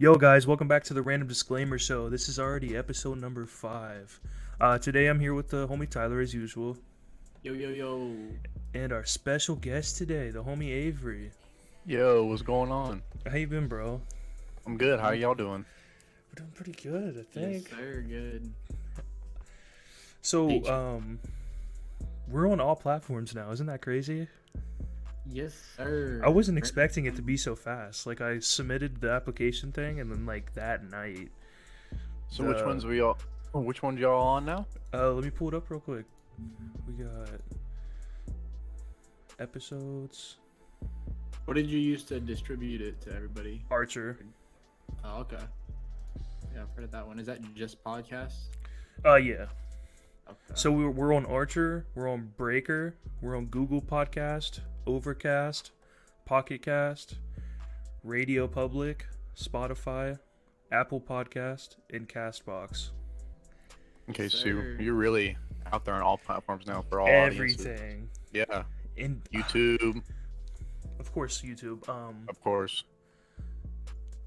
Yo guys, welcome back to the Random Disclaimer Show. This is already episode number 5. Today I'm here with the homie Tyler as usual. Yo, yo, yo. And our special guest today, the homie Avery. Yo, what's going on? How you been, bro? I'm good. How y'all doing? We're doing pretty good, I think. Yes, sir. Good. So, we're on all platforms now. Isn't that crazy? Yes, sir. I wasn't expecting it to be so fast. Like, I submitted the application thing, and then, like, that night... So which ones y'all on now? Let me pull it up real quick. We got... episodes... What did you use to distribute it to everybody? Archer. Oh, okay. Yeah, I've heard of that one. Is that just podcasts? Yeah. Okay. So we're on Archer, we're on Breaker, we're on Google Podcast, Overcast, Pocket Cast, Radio Public, Spotify, Apple Podcast, and Castbox. Okay, so Sir. you're really out there on all platforms now for all audiences. Everything. Yeah. And YouTube, of course YouTube. of course.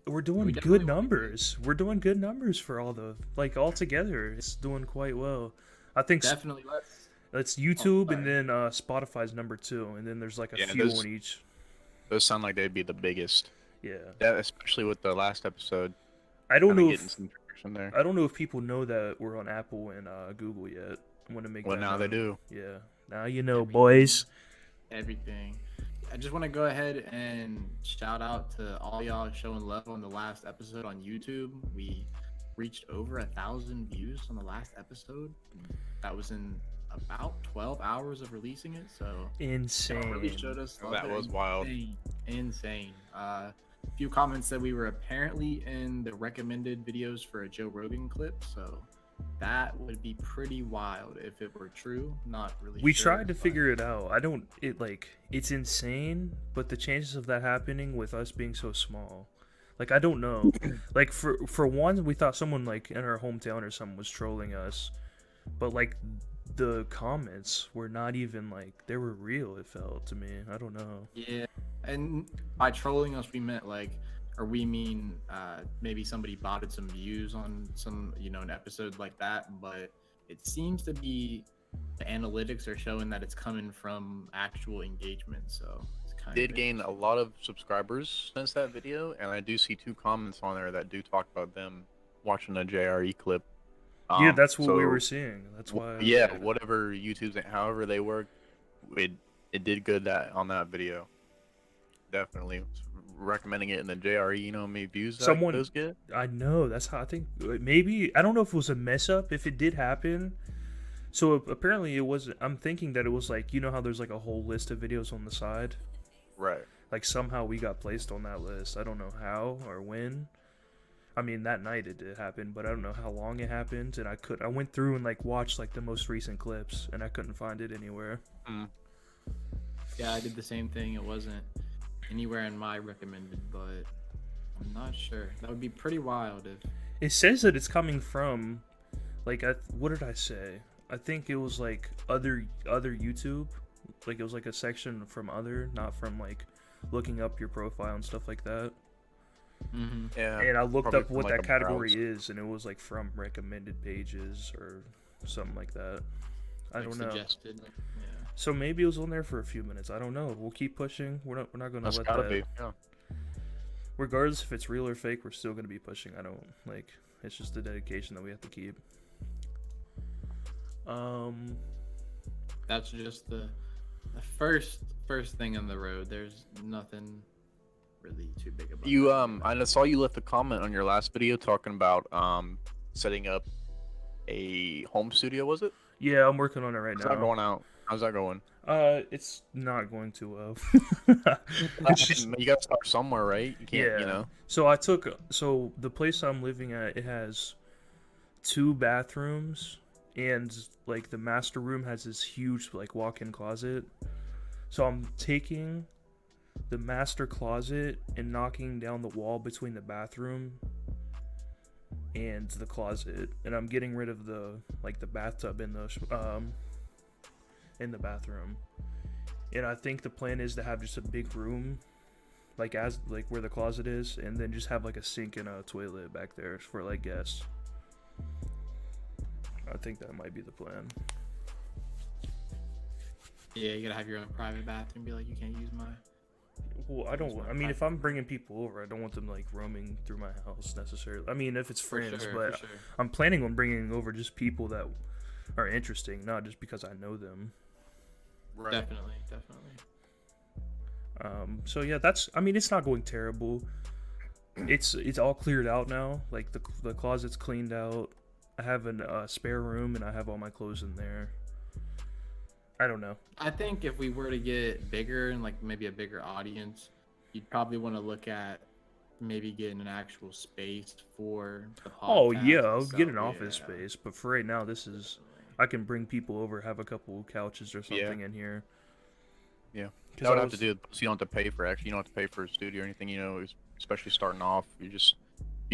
We're doing We definitely good numbers. We're doing good numbers for all the all together. It's doing quite well. I think Definitely let's. it's YouTube Oh, and then Spotify's number 2, and then there's like a Yeah, few those- on each. Those sound like they'd be the biggest. Yeah. Yeah, especially with the last episode. I don't Kinda know getting if some traction there. I don't know if people know that we're on Apple and Google yet. I want to make Well, that now they known. do. Yeah, now you know, boys. Everything. I just want to go ahead and shout out to all y'all showing love on the last episode on YouTube. We reached over 1,000 views on the last episode. That was in about 12 hours of releasing it, so Insane. y'all really showed us love That there. was wild. Insane. A few comments said we were apparently in the recommended videos for a Joe Rogan clip, so that would be pretty wild if it were true. Not really We sure, tried to but figure it out. It's insane, but the chances of that happening with us being so small. Like, I don't know. Like, for one, we thought someone, like, in our hometown or something was trolling us. But, like, the comments were not even, like, they were real, it felt to me. I don't know. Yeah, and by trolling us, we meant we mean maybe somebody botted some views on some, an episode like that. But it seems to be the analytics are showing that it's coming from actual engagement. So it's kind Did of gain a lot of subscribers since that video, and I do see 2 comments on there that do talk about them watching a JRE clip. Yeah, that's what we so- were seeing. That's why. Yeah, whatever YouTube's, however they work, it did good on that video. Definitely recommending it in the JRE. You know how many views Someone- those get? I know. That's how I think. Maybe I don't know if it was a mess up. If it did happen, so apparently it was. I'm thinking that it was like, you know how there's like a whole list of videos on the side. Right. Like somehow we got placed on that list. I don't know how or when. I mean, that night it did happen, but I don't know how long it happened. And I went through and like watched like the most recent clips, and I couldn't find it anywhere. Yeah, I did the same thing. It wasn't anywhere in my recommended, but I'm not sure. That would be pretty wild if. It says that it's coming from, like, what did I say? I think it was like other YouTube, like it was like a section from other, not from like looking up your profile and stuff like that. Mm-hmm. Yeah. And I looked probably up from, what like, that a category browse. is, and it was like from recommended pages or something like that. I don't know. Suggested. Yeah. So maybe it was on there for a few minutes. I don't know. We'll keep pushing. We're not gonna That's let gotta that. be. Yeah. Regardless if it's real or fake, we're still gonna be pushing. I don't like. It's just the dedication that we have to keep. That's just the first thing on the road. There's nothing really too big about You that. I saw you left a comment on your last video talking about setting up a home studio. Was it? Yeah, I'm working on it right How's that now. going out? How's that going? It's not going too well. You gotta start somewhere, right? You can't, Yeah. So the place I'm living at, it has 2 bathrooms, and like the master room has this huge like walk-in closet. So I'm taking the master closet and knocking down the wall between the bathroom and the closet, and I'm getting rid of the bathtub in the bathroom. And I think the plan is to have just a big room like as like where the closet is, and then just have like a sink and a toilet back there for like guests. I think that might be the plan. Yeah, you gotta have your own private bathroom. Be like, you can't use my. Well, I don't. I mean, if I'm bringing people over, I don't want them like roaming through my house necessarily. I mean, if it's friends, but For sure. I'm planning on bringing over just people that are interesting, not just because I know them. Right. Definitely. So yeah, that's. I mean, it's not going terrible. It's all cleared out now. Like the closet's cleaned out. I have a spare room and I have all my clothes in there. I don't know. I think if we were to get bigger and like maybe a bigger audience, you'd probably want to look at maybe getting an actual space for the podcast. Oh yeah, I'll itself. get an office Yeah, space, but for right now, this is. I can bring people over, have a couple couches or something in here. Yeah. 'Cause That would I have to do. So you don't have to pay for you don't have to pay for a studio or anything. You know, especially starting off, you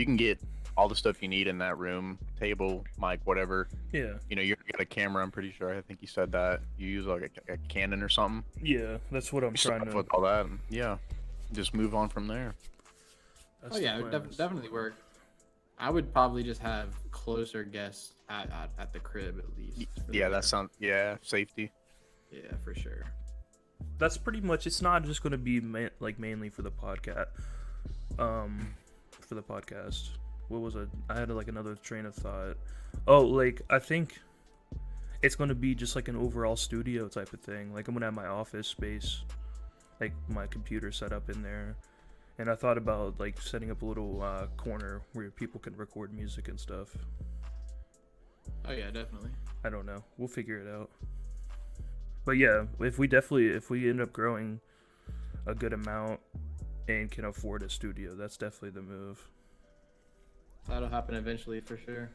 can get all the stuff you need in that room, table, mic, whatever. Yeah. You know, you got a camera. I'm pretty sure. I think you said that you use like a Canon or something. Yeah, that's what I'm You trying start to. with all that. And, yeah. Just move on from there. That's Oh the yeah, it would plan. definitely work. I would probably just have closer guests at the crib at least. for Yeah, the- that sounds. Yeah, safety. Yeah, for sure. That's pretty much. It's not just going to be mainly for the podcast. For the podcast. What was it? I had like another train of thought. Oh, like I think it's going to be just like an overall studio type of thing. Like I'm going to have my office space, like my computer set up in there. And I thought about like setting up a little corner where people can record music and stuff. Oh yeah, definitely. I don't know. We'll figure it out. But yeah, if we end up growing a good amount and can afford a studio, that's definitely the move. That'll happen eventually for sure.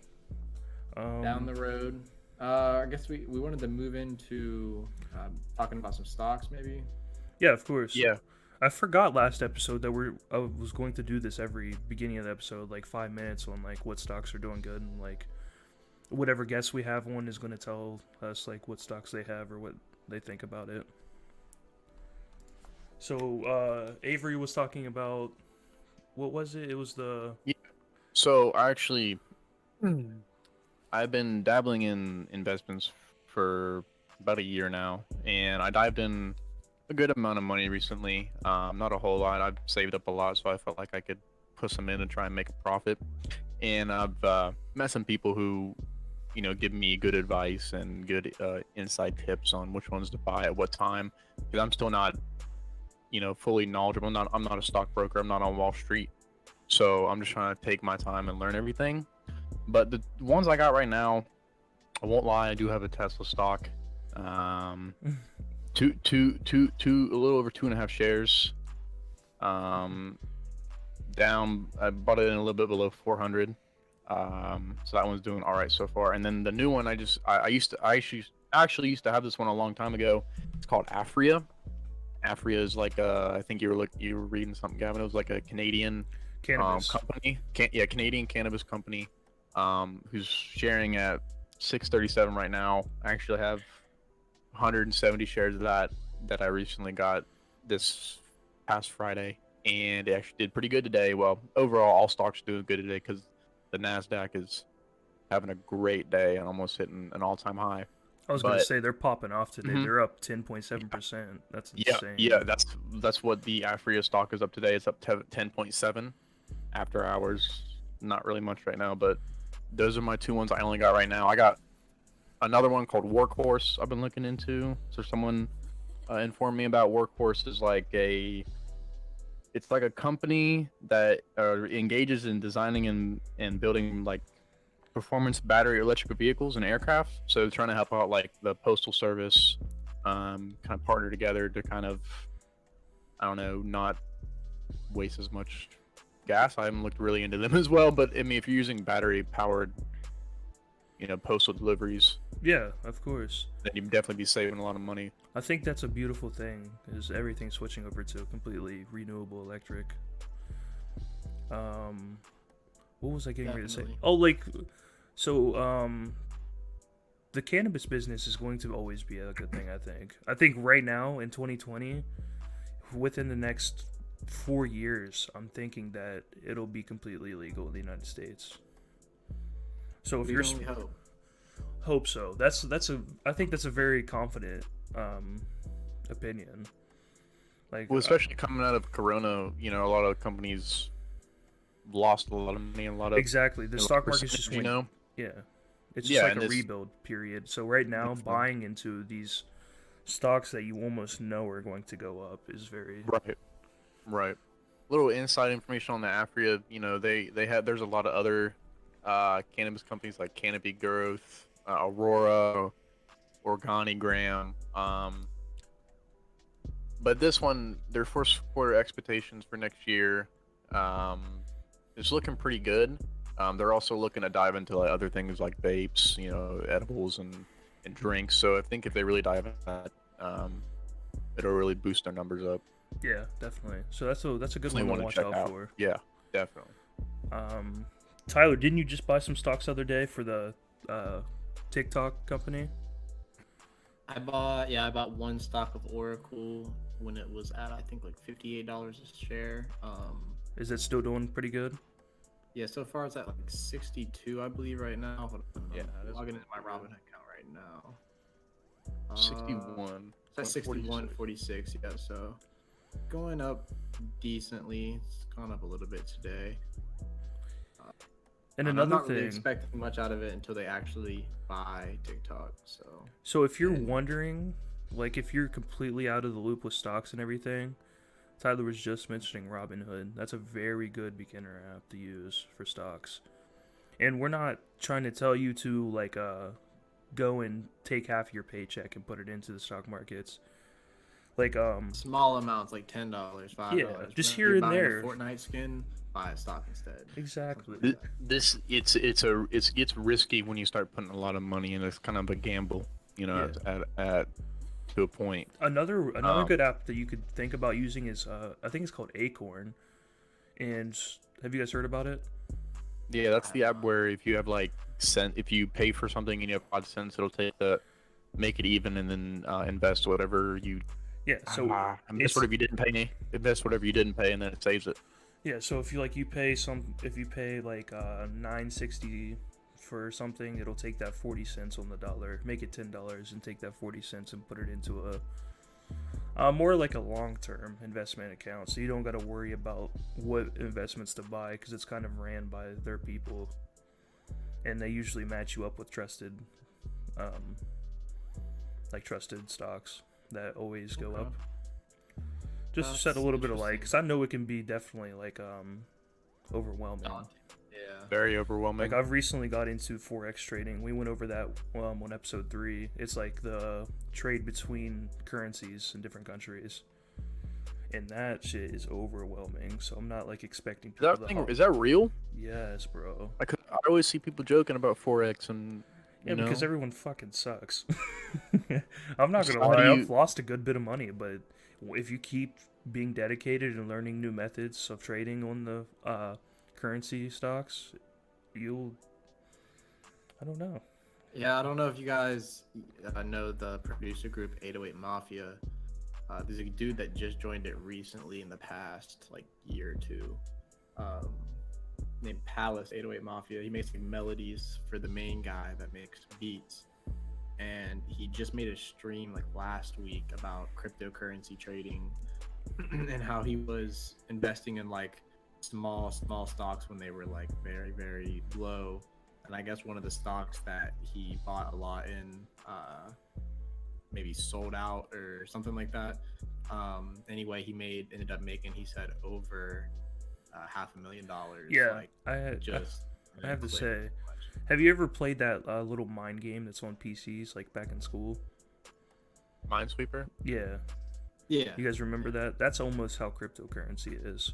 Um, Down the road. I guess we wanted to move into talking about some stocks maybe. Yeah, of course. Yeah. I forgot last episode that I was going to do this every beginning of the episode, like 5 minutes on like what stocks are doing good, and like whatever guest we have on is going to tell us like what stocks they have or what they think about it. So Avery was talking about, what was it? It was the So actually, I've been dabbling in investments for about a year now, and I dived in a good amount of money recently. Not a whole lot. I've saved up a lot, so I felt like I could put some in and try and make a profit. And I've met some people who, you know, give me good advice and good inside tips on which ones to buy at what time. Because I'm still not, you know, fully knowledgeable. I'm not a stockbroker. I'm not on Wall Street. So I'm just trying to take my time and learn everything. But the ones I got right now, I won't lie, I do have a Tesla stock. A little over 2.5 shares. Down, I bought it in a little bit below 400. So that one's doing all right so far. And then the new one, I actually used to have this one a long time ago. It's called Afria. Afria is like I think you were reading something, Gavin. It was like a Canadian cannabis company. Canadian cannabis company. Who's sharing at 637 right now. I actually have 170 shares of that I recently got this past Friday, and it actually did pretty good today. Well, overall, all stocks are doing good today because the Nasdaq is having a great day and almost hitting an all-time high. I was going to say they're popping off today. Mhm. They're up 10.7%. That's Yeah, insane. yeah, that's what the Afria stock is up today. It's up 10.7 after hours. Not really much right now, but those are my two ones I only got right now. I got another one called Workhorse I've been looking into. So someone informed me about Workhorse is like it's like a company that engages in designing and building like performance battery electric vehicles and aircraft. So they're trying to help out like the postal service, kind of partner together to kind of, I don't know, not waste as much gas. I haven't looked really into them as well, but I mean, if you're using battery powered, you know, postal deliveries, Yeah, of course. then you'd definitely be saving a lot of money. I think that's a beautiful thing, is everything switching over to completely renewable electric. What was I getting ready to say? Definitely. Oh, like, so, the cannabis business is going to always be a good thing, I think. I think right now, in 2020, within the next 4 years, I'm thinking that it'll be completely illegal in the United States. So if We you're can only hope. hope so, I think that's a very confident opinion. Like Well, especially coming out of Corona, a lot of companies lost a lot of money and a lot of exactly, the a lot of stock market's just percentage, went, yeah, it's just Yeah, like and a it's rebuild period. So right now, definitely buying into these stocks that you almost know are going to go up is very right, right. Little inside information on the Afria, they had there's a lot of other cannabis companies like Canopy Growth, Aurora, Organigram, but this one, their first quarter expectations for next year, um, is looking pretty good. They're also looking to dive into like other things like vapes, edibles and drinks. So I think if they really dive into that, it'll really boost their numbers up. yeah, definitely. So that's a good Definitely one to want to watch check out out. for. Yeah, definitely. Um, Tyler, didn't you just buy some stocks the other day for the TikTok company? I bought one stock of Oracle when it was at I think like $58 a share. Is it still doing pretty good? Yeah, so far it's at like 62, I believe, right now. Hold on, Yeah, I'm that's logging into my pretty Robinhood good. account right now. 61. It's at 61, 46. Yeah, so going up decently. It's gone up a little bit today. And I'm another not really thing, expecting much out of it until they actually buy TikTok. so if you're and- wondering, like if you're completely out of the loop with stocks and everything, Tyler was just mentioning Robinhood. That's a very good beginner app to use for stocks. And we're not trying to tell you to like go and take half your paycheck and put it into the stock markets. Like small amounts like $10, $5. Yeah, just Whenever here you're and buying there. a Fortnite skin, buy a stock instead. Exactly. Something like that. This it's risky when you start putting a lot of money in. It's kind of a gamble, Yeah. at to a point. Another Um, good app that you could think about using is I think it's called Acorn. And have you guys heard about it? Yeah, that's the app where if you have if you pay for something and you have 5 cents, it'll make it even and then invest whatever you Yeah, so invest whatever you didn't pay. Invest whatever you didn't pay, and then it saves it. yeah, so if you pay like 9.60 for something, it'll take that 40 cents on the dollar, make it $10 and take that 40 cents and put it into a more like a long-term investment account. So you don't got to worry about what investments to buy cuz it's kind of ran by their people. And they usually match you up with trusted trusted stocks that always go Okay. up. Just to That's set a little bit of light, interesting. because I know it can be definitely overwhelming. Yeah. Very overwhelming. Like I've recently got into forex trading. We went over that on episode 3. It's like the trade between currencies in different countries, and that shit is overwhelming. So I'm not like expecting people Is that real? Yes, bro. I always see people joking about forex and Yeah, you because know? everyone fucking sucks. I'm not So gonna how do lie, you- I've lost a good bit of money, but if you keep being dedicated and learning new methods of trading on the currency stocks, I don't know. Yeah, I don't know if you guys know the producer group 808 Mafia. There's a dude that just joined it recently in the past like year or two, named Palace 808 Mafia. He makes like melodies for the main guy that makes beats, and he just made a stream like last week about cryptocurrency trading and how he was investing in like small stocks when they were like very very low. And I guess one of the stocks that he bought a lot in maybe sold out or something like that. Anyway, ended up making, he said, over $500,000. Yeah, like, I just have to quick. say, have you ever played that little mind game that's on PCs like back in school? Minesweeper. Yeah, Yeah. you guys remember that? That's almost how cryptocurrency is.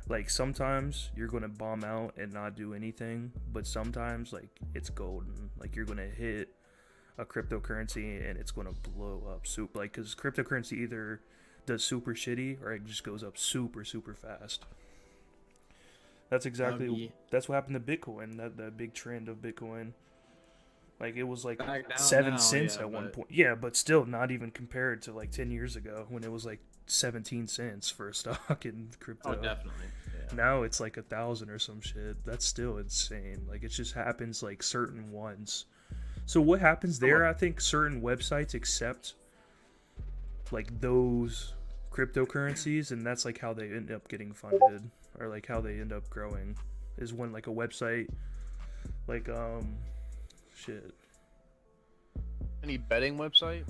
Like sometimes you're gonna bomb out and not do anything, but sometimes like it's golden. Like you're gonna hit a cryptocurrency and it's gonna blow up super. Like because cryptocurrency either does super shitty or it just goes up super fast. That's exactly that's what happened to Bitcoin. That big trend of Bitcoin. Like it was like Back down 7 now, cents yeah, at one but- point. Yeah, but still not even compared to like 10 years ago when it was like 17 cents for a stock in crypto. Oh, definitely. Yeah. Now it's like 1,000 or some shit. That's still insane. Like, it just happens like certain ones. So what happens there? I think certain websites accept like those cryptocurrencies, and that's like how they end up getting funded, or like how they end up growing, is when like a website like shit. Any betting website?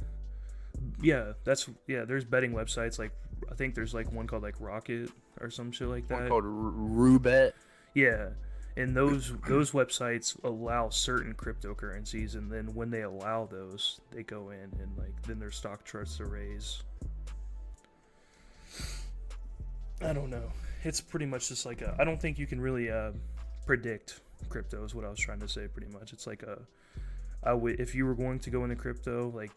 Yeah, there's betting websites, like I think there's like one called like Rocket or some shit like that. One called Rubet. Yeah. And those websites allow certain cryptocurrencies, and then when they allow those, they go in and like then their stock starts to raise. I don't know. It's pretty much just like I don't think you can really predict crypto is what I was trying to say. Pretty much, it's like if you were going to go into crypto, like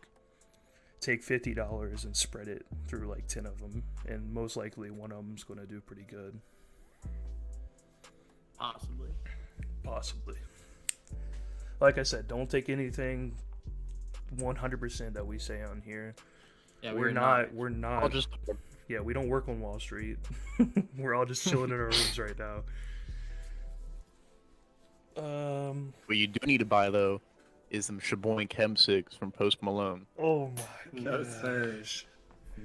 take $50 and spread it through like 10 of them, and most likely one of them's going to do pretty good. Possibly. Like I said, don't take anything 100% that we say on here. Yeah, We're not. I'll just. Yeah, we don't work on Wall Street. We're all just chilling in our rooms right now. What you do need to buy though is some Sheboygan Chem 6 from Post Malone. Oh my No, gosh. sir.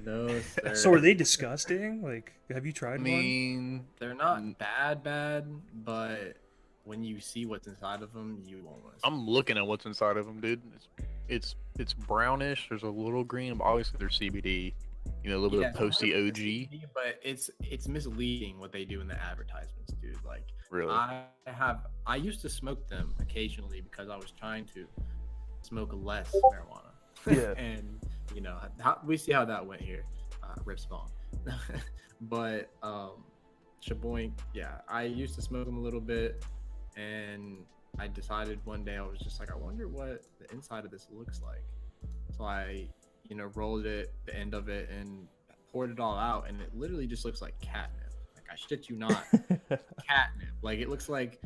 No, sir. So are they disgusting? Like, have you tried I one? mean, They're not bad, but when you see what's inside of them, you won't want to. I'm looking at what's inside of them, dude. It's brownish. There's a little green, but obviously there's CBD. You know, a little bit of Posty OG. But it's misleading what they do in the advertisements, dude. Like, Really? I used to smoke them occasionally because I was trying to smoke less marijuana. Yeah. And you know, we see how that went here. Rip Spawn. But Sheboygan, yeah, I used to smoke them a little bit, and I decided one day I was just like, I wonder what the inside of this looks like. So I, rolled it, the end of it, and poured it all out, and it literally just looks like catnip. Like, I shit you not, catnip. Like, it looks like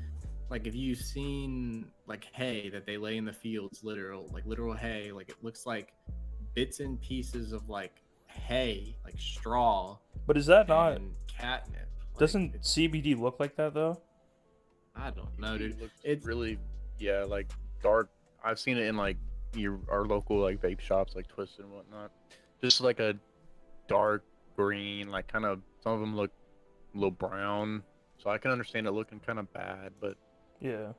if you've seen like hay that they lay in the fields, literal hay. Like, it looks like bits and pieces of like hay, like straw. But is that not and catnip? Like, doesn't CBD look like that though? I don't know, dude. It's really, yeah, like dark. I've seen it in like our local like vape shops, like Twisted and whatnot. Just like a dark green, like kind of. Some of them look a little brown, so I can understand it looking kind of bad, but Yeah.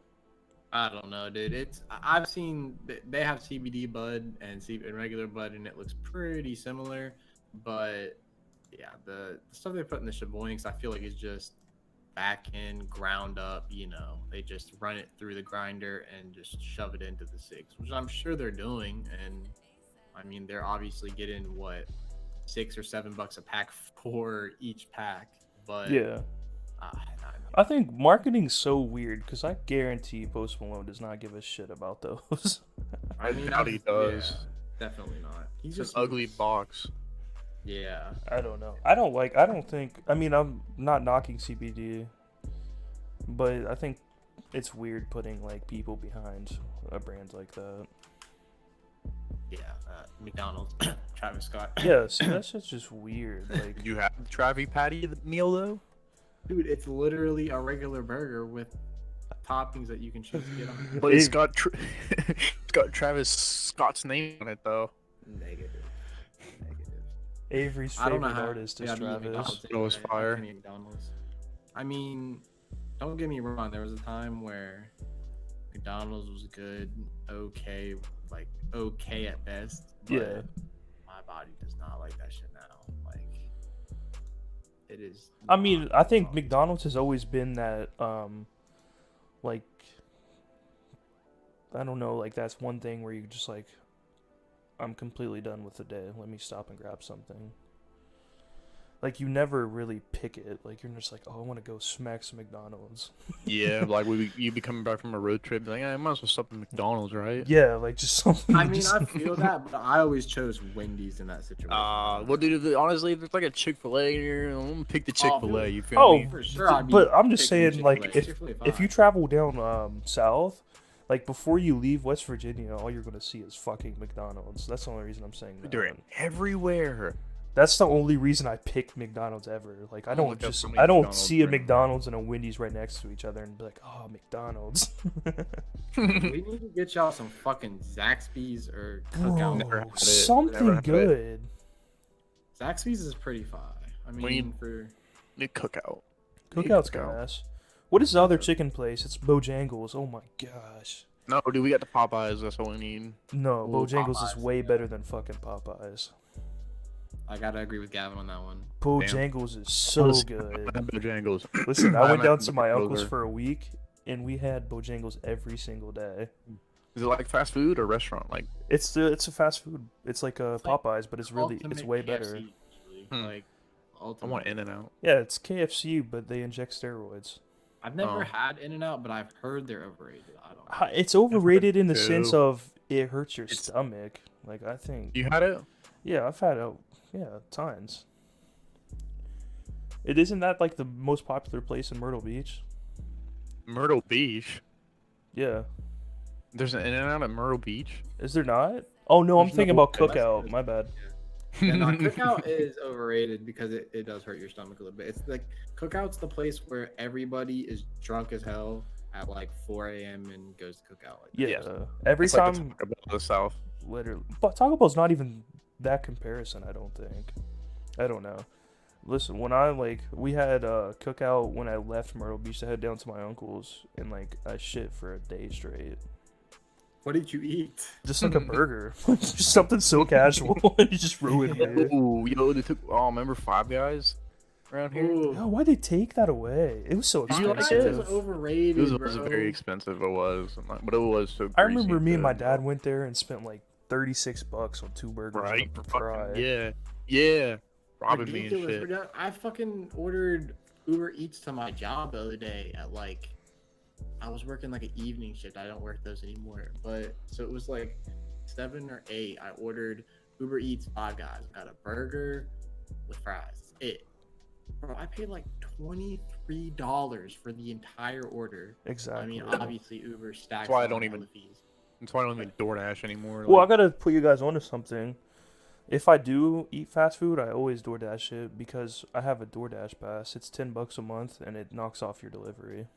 I don't know, dude. I've seen they have CBD bud and regular bud, and it looks pretty similar. But yeah, the stuff they put in the Sheboygan's, I feel like is just back end ground up. They just run it through the grinder and just shove it into the six, which I'm sure they're doing. And I mean, they're obviously getting what, $6 or $7 a pack for each pack. But Yeah. I think marketing's so weird because I guarantee Post Malone does not give a shit about those. I doubt he does. Yeah, definitely not. He's It's just an ugly box. Yeah. I don't know. I mean, I'm not knocking CBD, but I think it's weird putting like people behind a brand like that. Yeah. McDonald's, Travis Scott. Yeah, see, that's just weird. Like, Did you have the Travi Patty meal though? Dude, it's literally a regular burger with toppings that you can choose to get on. But it's got it's got Travis Scott's name on it though. Negative. Avery's I don't know favorite how. artist is yeah, I mean, Travis. McDonald's It was anyway. fire. I can't eat McDonald's. I mean, don't get me wrong. There was a time where McDonald's was good, okay, like okay at best. But Yeah. my body does not like that shit now. Like, it is. I mean, not I think fun. McDonald's has always been that, like, I don't know, like that's one thing where you just like, I'm completely done with the day. Let me stop and grab something. Like, you never really pick it. Like, you're just like, oh, I want to go smack some McDonald's. Yeah, like you'd be coming back from a road trip, like, I might as well stop at McDonald's, right? Yeah, like just something. I mean, just- I feel that, but I always chose Wendy's in that situation. Well, dude, honestly, if there's like a Chick-fil-A here, I'm gonna pick the Chick-fil-A. You feel Oh, me? for sure. I'd be but I'm just picking saying, like, Chick-fil-A. if Chick-fil-A you fine. travel down south, like before you leave West Virginia, all you're gonna see is fucking McDonald's. That's the only reason I'm saying that. They're everywhere. That's the only reason I picked McDonald's ever. Like I I'll don't look up just how many I don't McDonald's see a are in McDonald's and a Wendy's right next to each other and be like, oh, McDonald's. We need to get y'all some fucking Zaxby's or Cookout. Never Bro, had it. something Never had it. good. Zaxby's is pretty fire. I mean, We- for Need cookout. Cookout's Cookout. gas. What is the other chicken place? It's Bojangles. Oh my gosh. No, dude, we got the Popeyes. That's all we need. No, Ooh, Bojangles is Popeyes, way yeah. better than fucking Popeyes. I gotta agree with Gavin on that one. Bojangles is so Honestly, good. Bojangles. Listen, I I'm went down at to my Bojangles uncle's are- for a week, and we had Bojangles every single day. Is it like fast food or restaurant? Like, It's a fast food. It's like a It's like Popeyes, but it's Ultimate way KFC, better. usually. Hmm. Like, I ultimate. want In-N-Out. Yeah, it's KFC, but they inject steroids. I've never Oh. had In-N-Out, but I've heard they're overrated. I don't know. It's overrated in the sense too. of it hurts your It's- stomach. Like I think. You had it? Yeah, I've had it. Yeah, tons. It isn't that like the most popular place in Myrtle Beach? Myrtle Beach. Yeah. There's an In-N-Out at Myrtle Beach. Is there not? Oh no, I'm There's thinking no- about Cookout. My bad. Yeah, no, Cookout is overrated because it does hurt your stomach a little bit. It's like Cookout's the place where everybody is drunk as hell at like 4 a.m. and goes to Cookout. Like, Yeah. Yes. Every It's like the time, Taco Bell of the South. literally. But Taco Bell's not even that comparison. I don't think. I don't know. Listen, when we had Cookout when I left Myrtle Beach to head down to my uncle's, and like I shit for a day straight. what did you eat? Just like a burger, just something so casual, and it just ruined me. Ooh, yo, they took. Oh, remember Five Guys around here? Ooh, Yo, why'd they take that away? It was so Did you like Popeyes it? is expensive. overrated. It was bro. very expensive. It was, but it was so. I remember greasy me and my good. dad went there and spent like $36 on 2 burgers Right? and a Fucking- fry. yeah. Robbing me and Ridiculous, shit. bro. I fucking ordered Uber Eats to my job the other day at like, I was working like an evening shift. I don't work those anymore, but so it was like 7 or 8. I ordered Uber Eats 5 Guys. Got a burger with fries. Bro, I paid like $23 for the entire order. Exactly. I mean, obviously Uber stacks. That's why I on don't all even- the fees. That's why I don't even DoorDash anymore. Well, I like- gotta put you guys onto something. If I do eat fast food, I always DoorDash it because I have a DoorDash pass. It's $10 a month and it knocks off your delivery.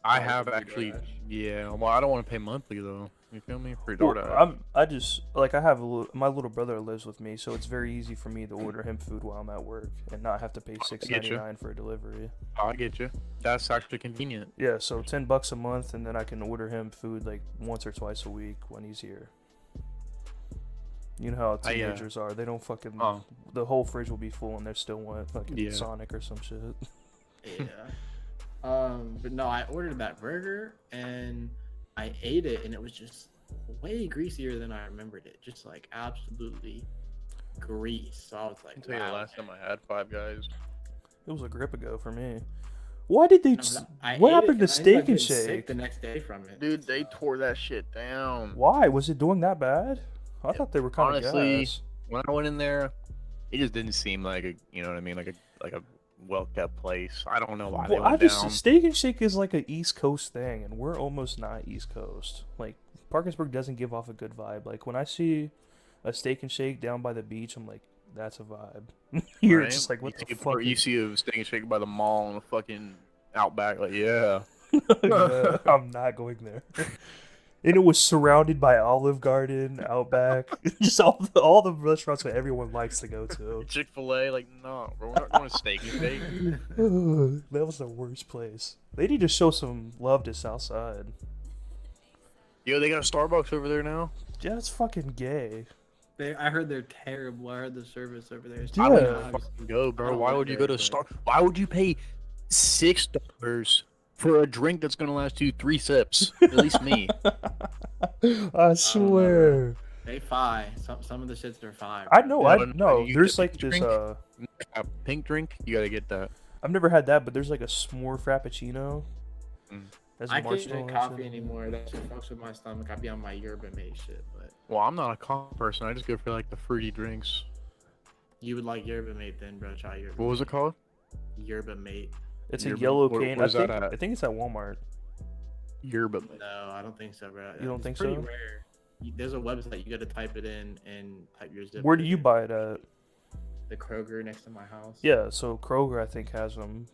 I Oh, have free actually. DoorDash. Yeah. Well, I don't want to pay monthly though. You feel me? Free Well, DoorDash. I just like I have my little brother lives with me, so it's very easy for me to order him food while I'm at work and not have to pay $6.99 for a delivery. I get you. That's actually convenient. Yeah, so $10 a month, and then I can order him food like once or twice a week when he's here. You know how teenagers are; they don't fucking. Oh. The whole fridge will be full, and they still want fucking Yeah. Sonic or some shit. Yeah. But no, I ordered that burger and I ate it, and it was just way greasier than I remembered it. Just like absolutely grease. So I was I like, can tell you the wow. last time I had Five Guys. It was a grip ago for me. Why did they? No, but I What ate happened it, to and I ended Steak up and getting sick Shake? the next day from it. Dude, they tore that shit down. Why was it doing that bad? I thought they were kind of Honestly, gas. When I went in there, it just didn't seem like a, you know what I mean, like a well kept place. I don't know why they Well, I went just down. Steak and Shake is like a East Coast thing, and we're almost not East Coast. Like Parkersburg doesn't give off a good vibe. Like when I see a Steak and Shake down by the beach, I'm like, that's a vibe. You're right? just like, what you the see, fuck? Or you see a Steak and Shake by the mall in the fucking Outback, like yeah. Yeah, I'm not going there. And it was surrounded by Olive Garden, Outback, just all the restaurants that everyone likes to go to. Chick-fil-A, like no, bro, we're not going to Steak and Shake. That was the worst place. They need to show some love to Southside. Yo, they got a Starbucks over there now. Yeah, it's fucking gay. I heard they're terrible. I heard the service over there is Yeah. I would terrible. fucking go, I bro. don't Why like would you it, go to but- Star? Why would you pay $6 for a drink that's gonna last you 3 sips? At least me. I swear. They fine. Some of the shits are fine. I know. I No, know. you There's get like the this. drink? A pink drink, you gotta get that. I've never had that, but there's like a s'more frappuccino. Mm. Has I can't marshmallow drink and coffee shit. anymore. That shit fucks with my stomach. I be on my yerba mate shit, but Well, I'm not a coffee person. I just go for like the fruity drinks. you would like yerba mate then, bro. Try yerba. What was it called? Yerba mate. It's a Yerba- yellow where- cane. where's I think. that at? I think it's at Walmart. Yerba mate. No, I don't think so, bro. You don't It's think pretty so? Rare. there's a website you got to type it in and type your zip. Where do code you in. buy it at? The Kroger next to my house. Yeah, so Kroger I think has them.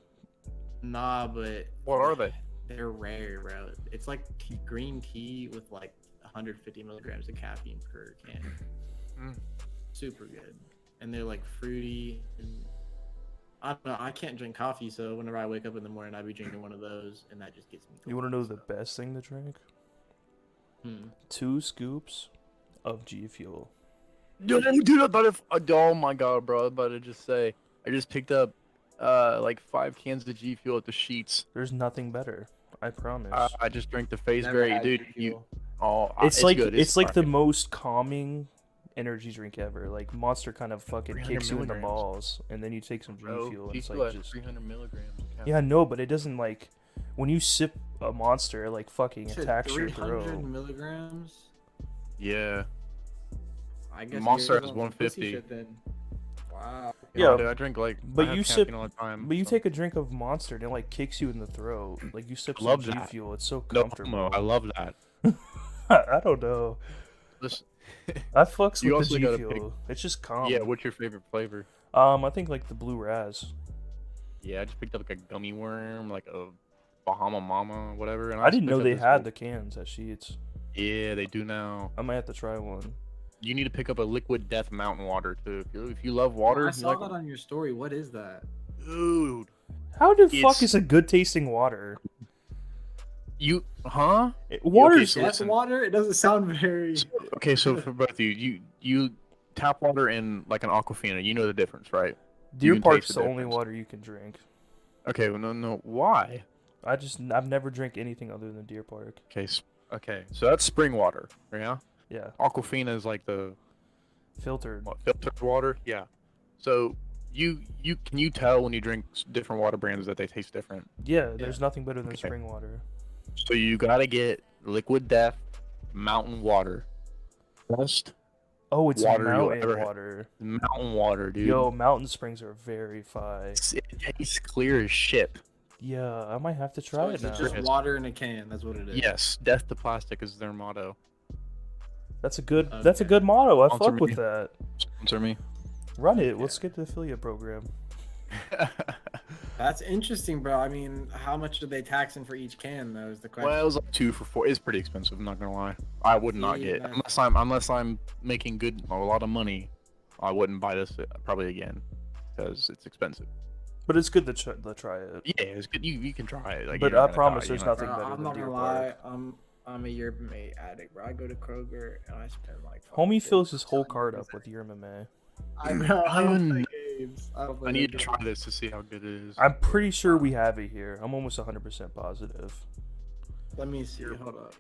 Nah, but What are they? they're rare, bro. It's like green tea with like 150 milligrams of caffeine per can. Super good, and they're like fruity. And I don't know. I can't drink coffee, so whenever I wake up in the morning, I'd be drinking one of those, and that just gets me. You want to know the best thing to drink? 2 scoops of G Fuel. Dude, I thought if oh my god, bro! I was about to just say I just picked up like 5 cans of G Fuel at the Sheets. There's nothing better. I promise. I just drank the Face Berry, dude. It's like good. it's like the alright. most calming energy drink ever. Like Monster kind of fucking 300 kicks you in the milligrams. balls, and then you take some G Bro, Fuel, and G it's Fuel like has just 300 milligrams. of caffeine. yeah, no, but it doesn't like when you sip a Monster, it like fucking You said attacks your 300 throat. milligrams. Yeah. I guess Monster yours has on some pussy 150. shit then. Wow. Yeah, dude, I drink like. but I have you caffeine sip- all the time. But you so- take a drink of Monster, and it like kicks you in the throat. Like you sip some Love G that. Fuel, it's so No comfortable. homo, I love that. I don't know. Listen, I fucks You with the also G gotta Fuel. It's just calm. yeah, what's your favorite flavor? I think like the blue raz. Yeah, I just picked up like a gummy worm, like a Bahama Mama, whatever. And I didn't also know picked up they this had little- the cans at Sheets. Yeah, they do now. I might have to try one. You need to pick up a Liquid Death Mountain Water too. If you love Oh, water, I you saw like that on your story. What is that? dude. How the fuck It's- is a good tasting water? You huh? Water's so Death listen. water? It doesn't sound very. Okay, so for both of you, you tap water in like an Aquafina. You know the difference, right? Deer can Park's taste the the only difference. water you can drink. Okay, well, no. Why? I've never drank anything other than Deer Park. Okay, okay. So that's spring water, yeah. Yeah, Aquafina is like the filtered. what, filtered water, yeah. So you can you tell when you drink different water brands that they taste different? Yeah, there's nothing better than Okay. spring water. So you gotta get Liquid Death Mountain Water. Best Oh, it's Water you'll mountain ever have. water. mountain water, dude. Yo, mountain springs are very fine. It tastes clear as shit. Yeah, I might have to So try it it's now. just Yes. water in a can. That's what it is. Yes, death to plastic is their motto. That's a good. Okay. That's a good motto. I Sponsor fuck me. with that. Sponsor me. Run it. Let's get the affiliate program. That's interesting, bro. I mean, how much are they taxing for each can? Though is the question. Well, it was like 2 for 4. It's pretty expensive. I'm not gonna lie. I would not Yeah, get that's- unless I'm making a lot of money. I wouldn't buy this probably again because it's expensive. But it's good to try it. Yeah, it's good. You can try it. Like, But you're not I gonna promise die, there's you know? nothing Bro, better I'm than not Deer gonna lie. Park. I'm a Yerba Mate addict, bro. I go to Kroger and I spend like. Homie fills his $50 whole cart up with your MMA. I know. I don't even- play games. I don't play I need to games. try this to see how good it is. I'm pretty sure we have it here. I'm almost 100% positive. Let me see. Yerba- Hold up.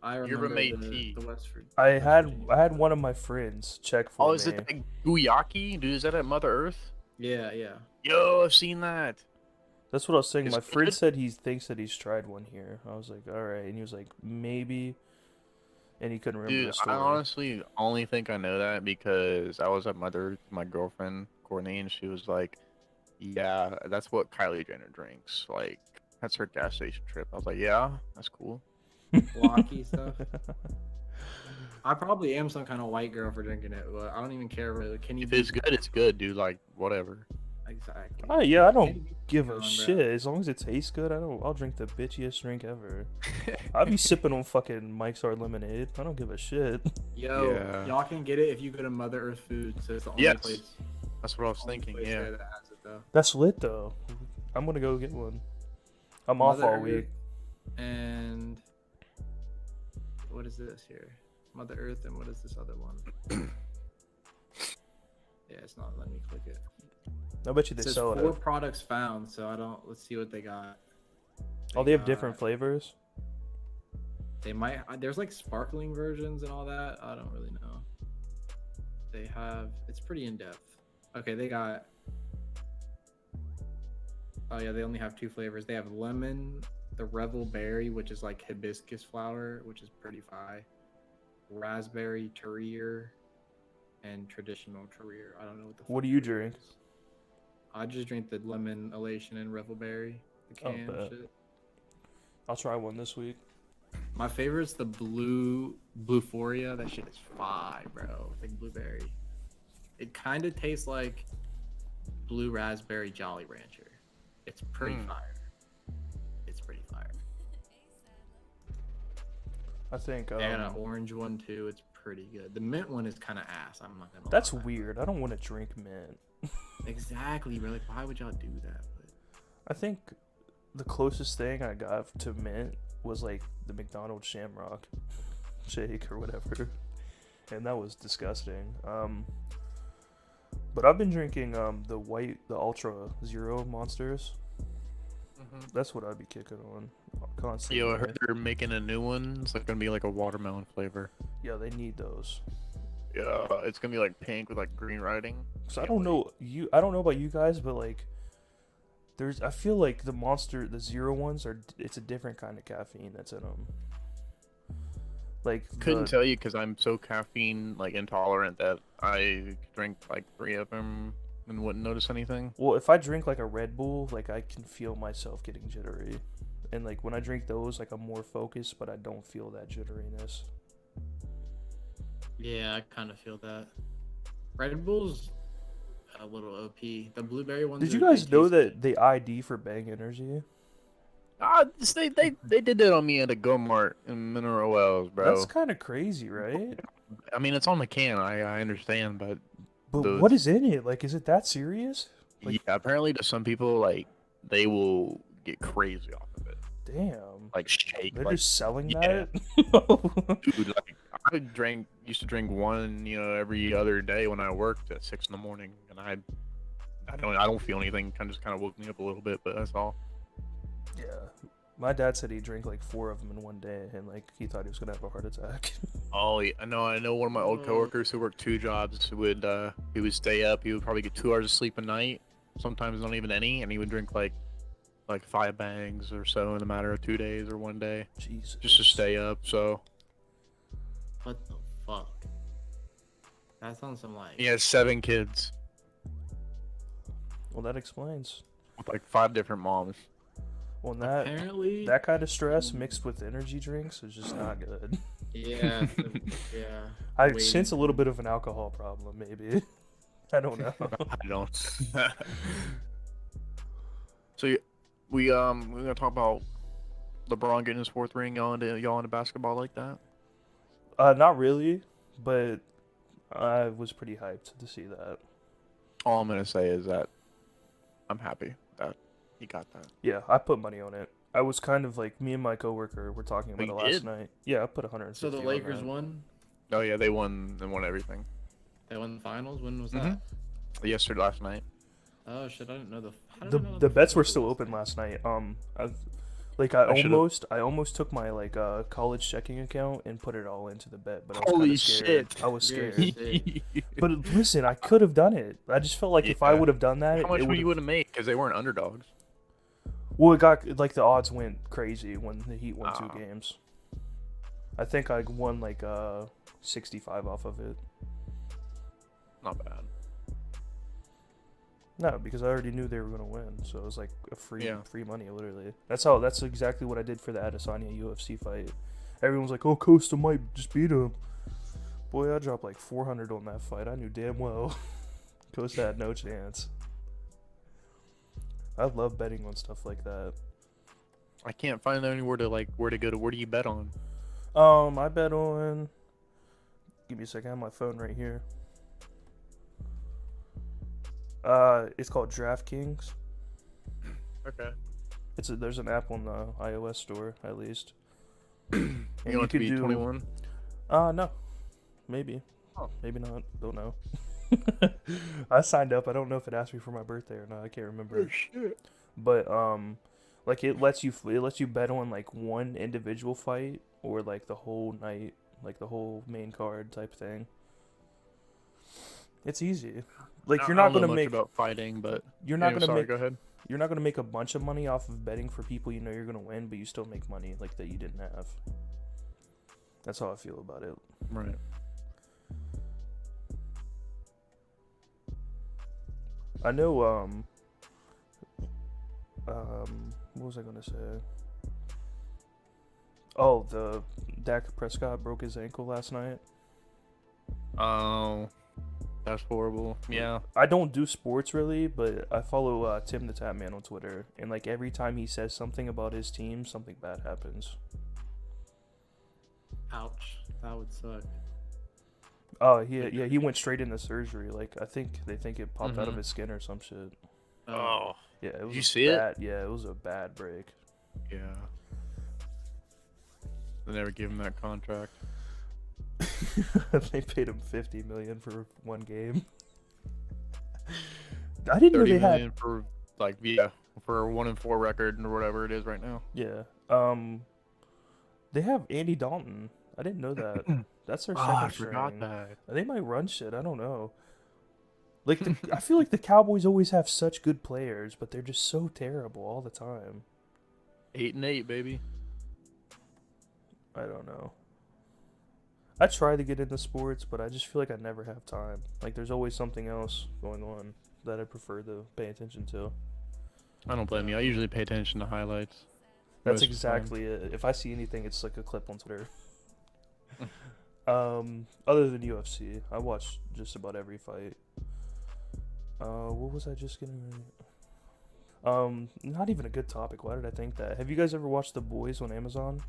I Yerba remember Mate the, tea. the Westford. I had one of my friends check for Oh, me. is it like Guyaki? Dude, is that at Mother Earth? Yeah, yeah. Yo, I've seen that. That's what I was saying. Is My it friend good? said he thinks that he's tried one here. I was like, all right, and he was like, maybe, and he couldn't remember Dude, the story. I honestly only think I know that because I was at Mother Earth with my girlfriend, Courtney, and she was like, yeah, that's what Kylie Jenner drinks. Like, that's her gas station trip. I was like, yeah, that's cool. Blocky stuff. I probably am some kind of white girl for drinking it, but I don't even care really. Can you If be it's good, it's good, dude. Like, whatever. exactly? Oh yeah, I Can you don't be give a on, bro? shit as long as it tastes good. I'll drink the bitchiest drink ever. I'll be sipping on fucking Mike's Hard Lemonade. I don't give a shit. Yo, Yeah. y'all can get it if you go to Mother Earth Foods. So it's the only Yes. place. That's what I was only thinking, place yeah. there that has it though. That's lit though. I'm gonna go get one. I'm off Mother all week. Earth And what is this here? Mother Earth and what is this other one? Yeah, it's not letting me click it. I bet you It they says sell it. 4 At... products found, so I don't. Let's see what they got. Oh, they have got- different flavors. They might. There's like sparkling versions and all that. I don't really know. They have. It's pretty in depth. Okay, they got. Oh yeah, they only have 2 flavors. They have lemon, the Revel berry, which is like hibiscus flower, which is pretty fire. Raspberry Terrier, and traditional Terrier. I don't know what the. What fuck do you Terrier drink? is. I just drink the lemon elation and Revel berry, the Oh, can bet. shit. I'll try one this week. My favorite's the Bluephoria. That shit is fire, bro. Like blueberry. It kind of tastes like blue raspberry Jolly Rancher. It's pretty fire. It's pretty fire. I think They got an orange one too. It's pretty good. The mint one is kind of ass. I'm not gonna. that's lie. weird. I don't want to drink mint. Exactly, bro. Like, why would y'all do that? But... I think the closest thing I got to mint was like the McDonald's Shamrock shake or whatever, and that was disgusting. But I've been drinking the Ultra Zero Monsters. That's what I'd be kicking on constantly. Yo, I heard they're making a new one. It's like gonna be like a watermelon flavor. Yeah, they need those. Yeah, it's gonna be like pink with like green writing. So I don't know about you guys, but like, I feel like the Zero ones it's a different kind of caffeine that's in them. Like Couldn't tell you because I'm so caffeine like intolerant that I drink like 3 of them and wouldn't notice anything. Well, if I drink like a Red Bull, like I can feel myself getting jittery, and like when I drink those, like I'm more focused, but I don't feel that jitteriness. Yeah, I kind of feel that. Red Bull's a little OP. The blueberry ones. Did you guys know that they ID for Bang Energy? They did that on me at a Go Mart in Mineral Wells, bro. That's kind of crazy, right? I mean, it's on the can. I understand, but what is in it? Like, is it that serious? Like, yeah, apparently to some people, like they will get crazy off of it. Damn. Like shake. They're like, just selling yeah. that. Dude, like I used to drink one, every other day when I worked at 6 a.m, and I don't feel anything. Kind of woke me up a little bit, but that's all. Yeah. My dad said he drank like 4 of them in one day, and like he thought he was gonna have a heart attack. Oh, yeah, I know one of my old coworkers who worked 2 jobs he would stay up. He would probably get 2 hours of sleep a night, sometimes not even any, and he would drink like 5 bangs or so in a matter of 2 days or 1 day. Jesus. Just to stay up. So. What the fuck? That sounds some like. He has 7 kids. Well, that explains. With like 5 different moms. Well, Apparently. that kind of stress mixed with energy drinks is just not good. Yeah. Yeah. I sense a little bit of an alcohol problem, maybe. I don't know. I don't. So we're gonna talk about LeBron getting his 4th ring. Y'all into basketball like that? Not really, but I was pretty hyped to see that. All I'm gonna say is that I'm happy that he got that. Yeah, I put money on it. I was kind of like, me and my coworker were talking about it last night. Yeah, I put 150. So the Lakers won? Oh yeah, they won everything. They won the finals? When was that? Yesterday, last night. Oh shit, I didn't know the bets were still open last night. I almost took my college checking account and put it all into the bet, but I was Holy scared. shit! I was scared. Shit. But listen, I could have done it. I just felt like if I would have done that, how much would you would have made? Because they weren't underdogs. Well, it got the odds went crazy when the Heat won 2 games. I think I won 65 off of it. Not bad. No, because I already knew they were gonna win, so it was like a free money, literally. That's exactly what I did for the Adesanya UFC fight. Everyone's like, "Oh, Costa might just beat him." Boy, I dropped like 400 on that fight. I knew damn well Costa had no chance. I love betting on stuff like that. I can't find anywhere to where to go to. Where do you bet on? I bet on. Give me a second. I have my phone right here. It's called DraftKings. Okay. There's an app on the iOS store at least. You want to be 21? No. Maybe. Oh. Maybe not. Don't know. I signed up. I don't know if it asked me for my birthday or not. I can't remember. Oh shit. But it lets you bet on one individual fight or the whole night, the whole main card type thing. It's easy. You're not gonna make about fighting, but you're not gonna make. Go ahead. You're not gonna make a bunch of money off of betting for people you know you're gonna win, but you still make money that you didn't have. That's how I feel about it. Right. I know. What was I gonna say? Oh, the Dak Prescott broke his ankle last night. Oh, that's horrible. Yeah. I don't do sports really, but I follow Tim the Tap Man on Twitter, and like every time he says something about his team, something bad happens. Ouch. That would suck. Oh, he went straight into surgery. Like I think they think it popped out of Mhm. his skin or some shit. Oh, Yeah, it was you a see it? bad. Yeah, it was a bad break. yeah. They never give him that contract. They paid him 50 million for one game. I didn't know 30 they had. million for for a 1-4 record or whatever it is right now. Yeah. They have Andy Dalton. I didn't know that. That's their Oh, second I forgot string. that. They might run shit. I don't know. Like I feel like the Cowboys always have such good players, but they're just so terrible all the time. 8-8, baby. I don't know. I try to get into sports, but I just feel like I never have time. Like there's always something else going on that I prefer to pay attention to. I don't blame you. I usually pay attention to highlights. That's most of the time. exactly it. If I see anything, it's like a clip on Twitter. Other than UFC, I watch just about every fight. What was I just getting ready? Not even a good topic. Why did I think that? Have you guys ever watched The Boys on Amazon?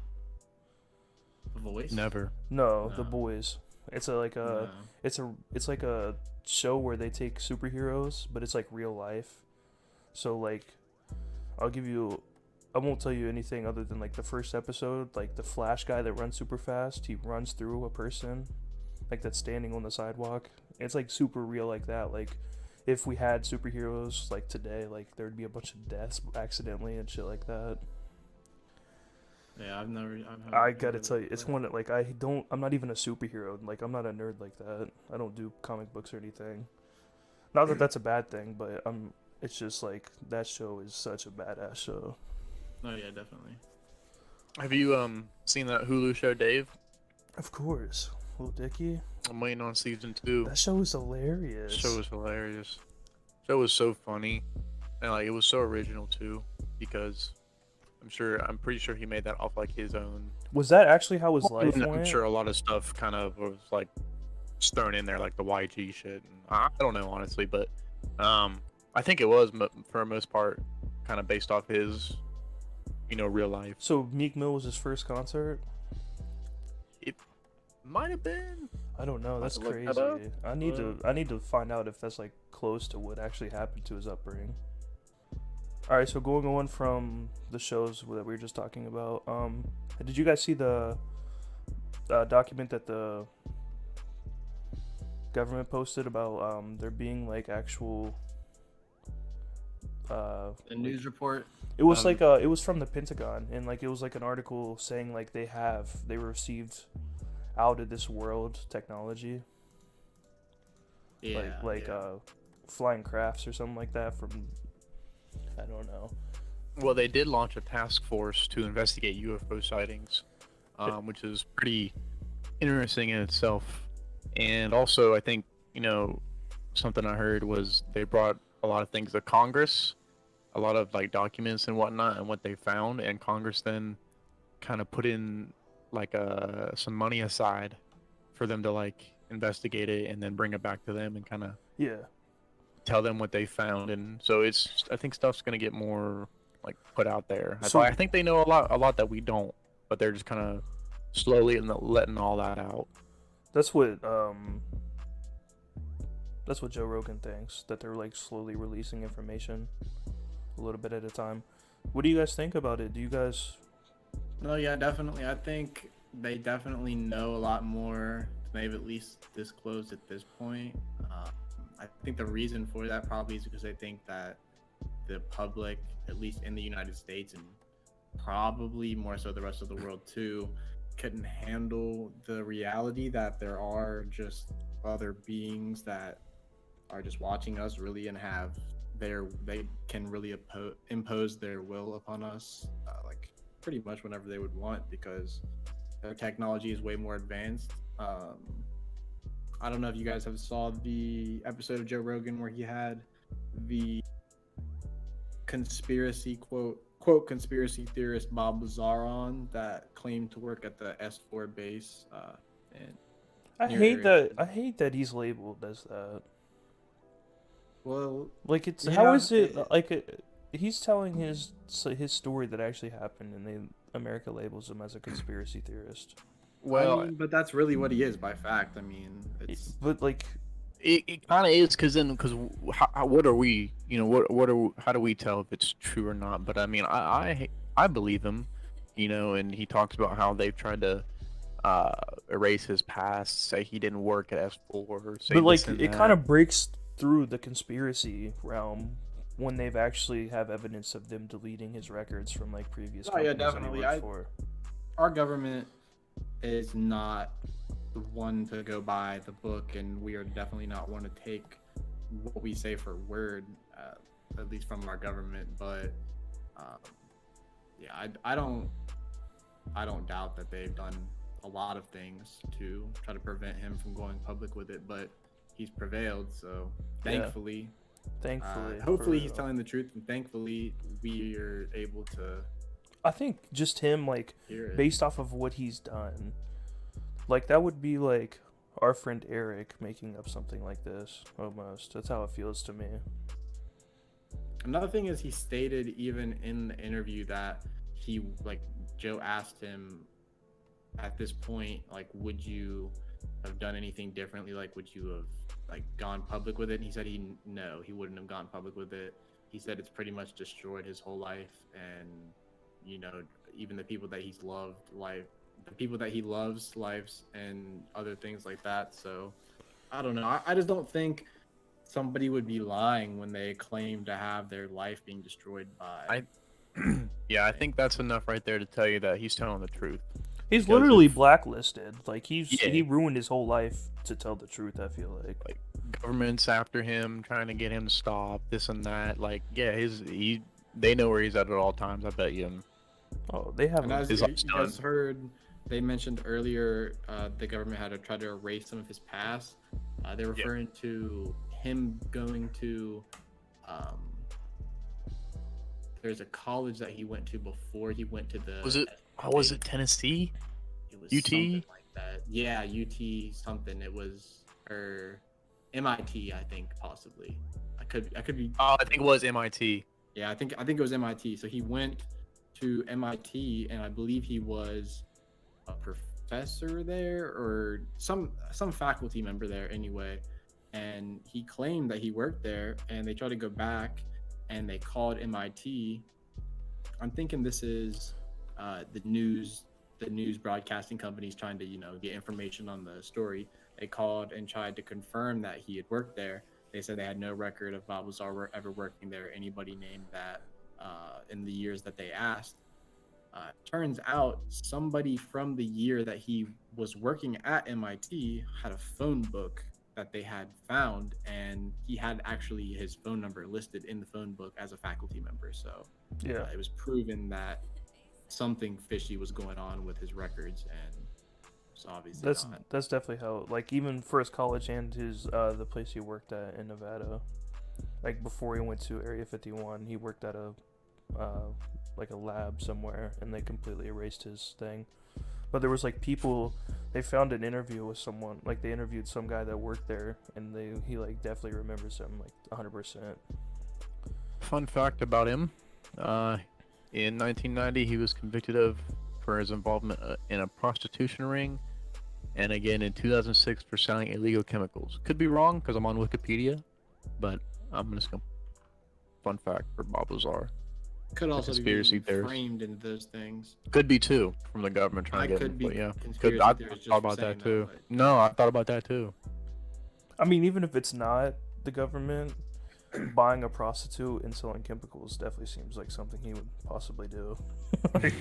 Voice? Never. No, No. The Boys. It's a like a No. it's like a show where they take superheroes, but it's like real life. So like, I'll give you. I won't tell you anything other than like the first episode, like the Flash guy that runs super fast. He runs through a person, like that's standing on the sidewalk. It's like super real like that. Like if we had superheroes like today, like there'd be a bunch of deaths accidentally and shit like that. Yeah, I've never. I gotta tell you, it's one that like I'm not even a superhero. Like I'm not a nerd like that. I don't do comic books or anything. Not that that's a bad thing, but It's just like that show is such a badass show. Oh yeah, definitely. Have you seen that Hulu show, Dave? Of course, Little Dicky. I'm waiting on season 2. That show is hilarious. Show was hilarious. Show was so funny, and like it was so original too, because I'm pretty sure he made that off like his own. Was that actually how his life And went? I'm sure a lot of stuff kind of was like thrown in there, like the YG shit. And I don't know honestly, but I think it was for the most part kind of based off his, real life. So Meek Mill was his first concert? It might have been. I don't know. That's Have to look crazy. that up. I need to find out if that's like close to what actually happened to his upbringing. All right, so going on from the shows that we were just talking about, did you guys see the document that the government posted about there being like actual The news report. it was like it was from the Pentagon, and like it was like an article saying like they received out of this world technology, Yeah. yeah. flying crafts or something like that from, I don't know. Well, they did launch a task force to investigate UFO sightings, which is pretty interesting in itself. And also, I think, something I heard was they brought a lot of things to Congress, a lot of like documents and whatnot, and what they found, and Congress then kind of put in like some money aside for them to like investigate it and then bring it back to them and kind of Yeah. tell them what they found. And so I think stuff's gonna get more like put out there. So- I think they know a lot that we don't, but they're just kind of slowly letting all that out. That's what Joe Rogan thinks, that they're like slowly releasing information a little bit at a time. What do you guys think about it? Do you guys No, yeah, definitely. I think they definitely know a lot more than they've at least disclosed at this point. I think the reason for that probably is because they think that the public, at least in the United States and probably more so the rest of the world too, couldn't handle the reality that there are just other beings that are just watching us really and they can really impose their will upon us, like pretty much whenever they would want, because their technology is way more advanced. I don't know if you guys have saw the episode of Joe Rogan where he had the conspiracy quote conspiracy theorist Bob Lazar on that claimed to work at the S4 base. And I near hate Area that. 51. I hate that he's labeled as that. Well, Like it's how yeah, is it like he's telling his story that actually happened, and America labels him as a conspiracy theorist. Well, I mean, but that's really what he is by fact. I mean, it's But like, it kind of is because what are we, how do we tell if it's true or not? But I mean, I believe him, and he talks about how they've tried to erase his past, say he didn't work at S4, say but this like and it kind that. of breaks through the conspiracy realm when they've actually have evidence of them deleting his records from like previous oh yeah, companies that he definitely. worked for. Our government is not the one to go by the book, and we are definitely not one to take what we say for word, at least from our government. But um, yeah, I don't doubt that they've done a lot of things to try to prevent him from going public with it, but he's prevailed. So Yeah. thankfully, Thankfully, hopefully for he's real. telling the truth, and thankfully we are able to I think just him, like, hear it. based off of what he's done, like that would be like our friend Eric making up something like this. Almost, that's how it feels to me. Another thing is he stated even in the interview that he like Joe asked him at this point, like, would you have done anything differently? Like, would you have like gone public with it? And he said he wouldn't have gone public with it. He said it's pretty much destroyed his whole life, and even the people that he's loved, the people that he loves, lives, and other things like that. So I don't know. I just don't think somebody would be lying when they claim to have their life being destroyed by. Yeah, I think that's enough right there to tell you that he's telling the truth. He's Because literally if- blacklisted. Like he Yeah. ruined his whole life to tell the truth. I feel like. Government's after him, trying to get him to stop this and that. Like, yeah, they know where he's at all times. I bet you. Oh, they have. And as his you life's guys done. heard, they mentioned earlier, the government had to try to erase some of his past. They're referring to him going to. There's a college that he went to before he went to the. Was it Tennessee? It was UT? something like that. Yeah, UT something. It was or MIT, I think possibly. I could be. Oh, I think it was MIT. Yeah, I think it was MIT. So he went to MIT, and I believe he was a professor there or some faculty member there anyway. And he claimed that he worked there, and they tried to go back, and they called MIT. I'm thinking this is the news broadcasting companies trying to get information on the story. They called and tried to confirm that he had worked there. They said they had no record of Bob Lazar ever working there, anybody named that in the years that they asked. Turns out somebody from the year that he was working at MIT had a phone book that they had found, and he had actually his phone number listed in the phone book as a faculty member. So Yeah. it was proven that something fishy was going on with his records, and so obviously not. That's definitely how. Like even for his college and his the place he worked at in Nevada. Like before he went to Area 51, he worked at a like a lab somewhere, and they completely erased his thing. But there was like people, they found an interview with someone, like they interviewed some guy that worked there, and he like definitely remembers him like 100%. Fun fact about him: in 1990, he was convicted for his involvement in a prostitution ring, and again in 2006 for selling illegal chemicals. Could be wrong because I'm on Wikipedia, but I'm just gonna. Fun fact for Bob Lazar. Could also be conspiracy being theorist. framed into those things. Could be too from the government trying I to get could him. be But yeah, conspiracy I theorist just thought for about saying that too. but No, I thought about that too. I mean, even if it's not the government, buying a prostitute and selling chemicals definitely seems like something he would possibly do. Like,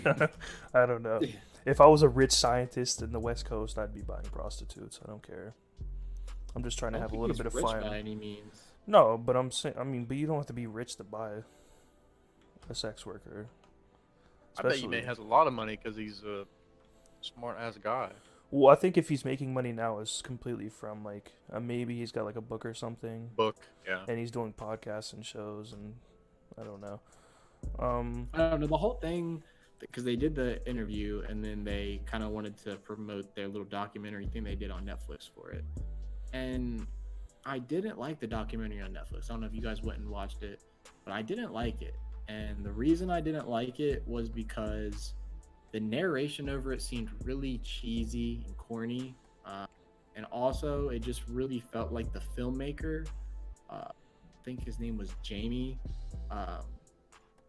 I don't know. If I was a rich scientist in the West Coast, I'd be buying prostitutes. I don't care. I'm just trying to I don't have a think little he's bit of rich fun. by any means. No, but I'm saying, I mean, but you don't have to be rich to buy a sex worker. I bet you May has a lot of money because he's a smart ass guy. Well, I think if he's making money now, is completely from like maybe he's got like a book or something, Book, yeah. and he's doing podcasts and shows, and I don't know. I don't know the whole thing because they did the interview and then they kind of wanted to promote their little documentary thing they did on Netflix for it. And I didn't like the documentary on Netflix. I don't know if you guys went and watched it, but I didn't like it. And the reason I didn't like it was because the narration over it seemed really cheesy and corny. And also, it just really felt like the filmmaker, I think his name was Jamie, um,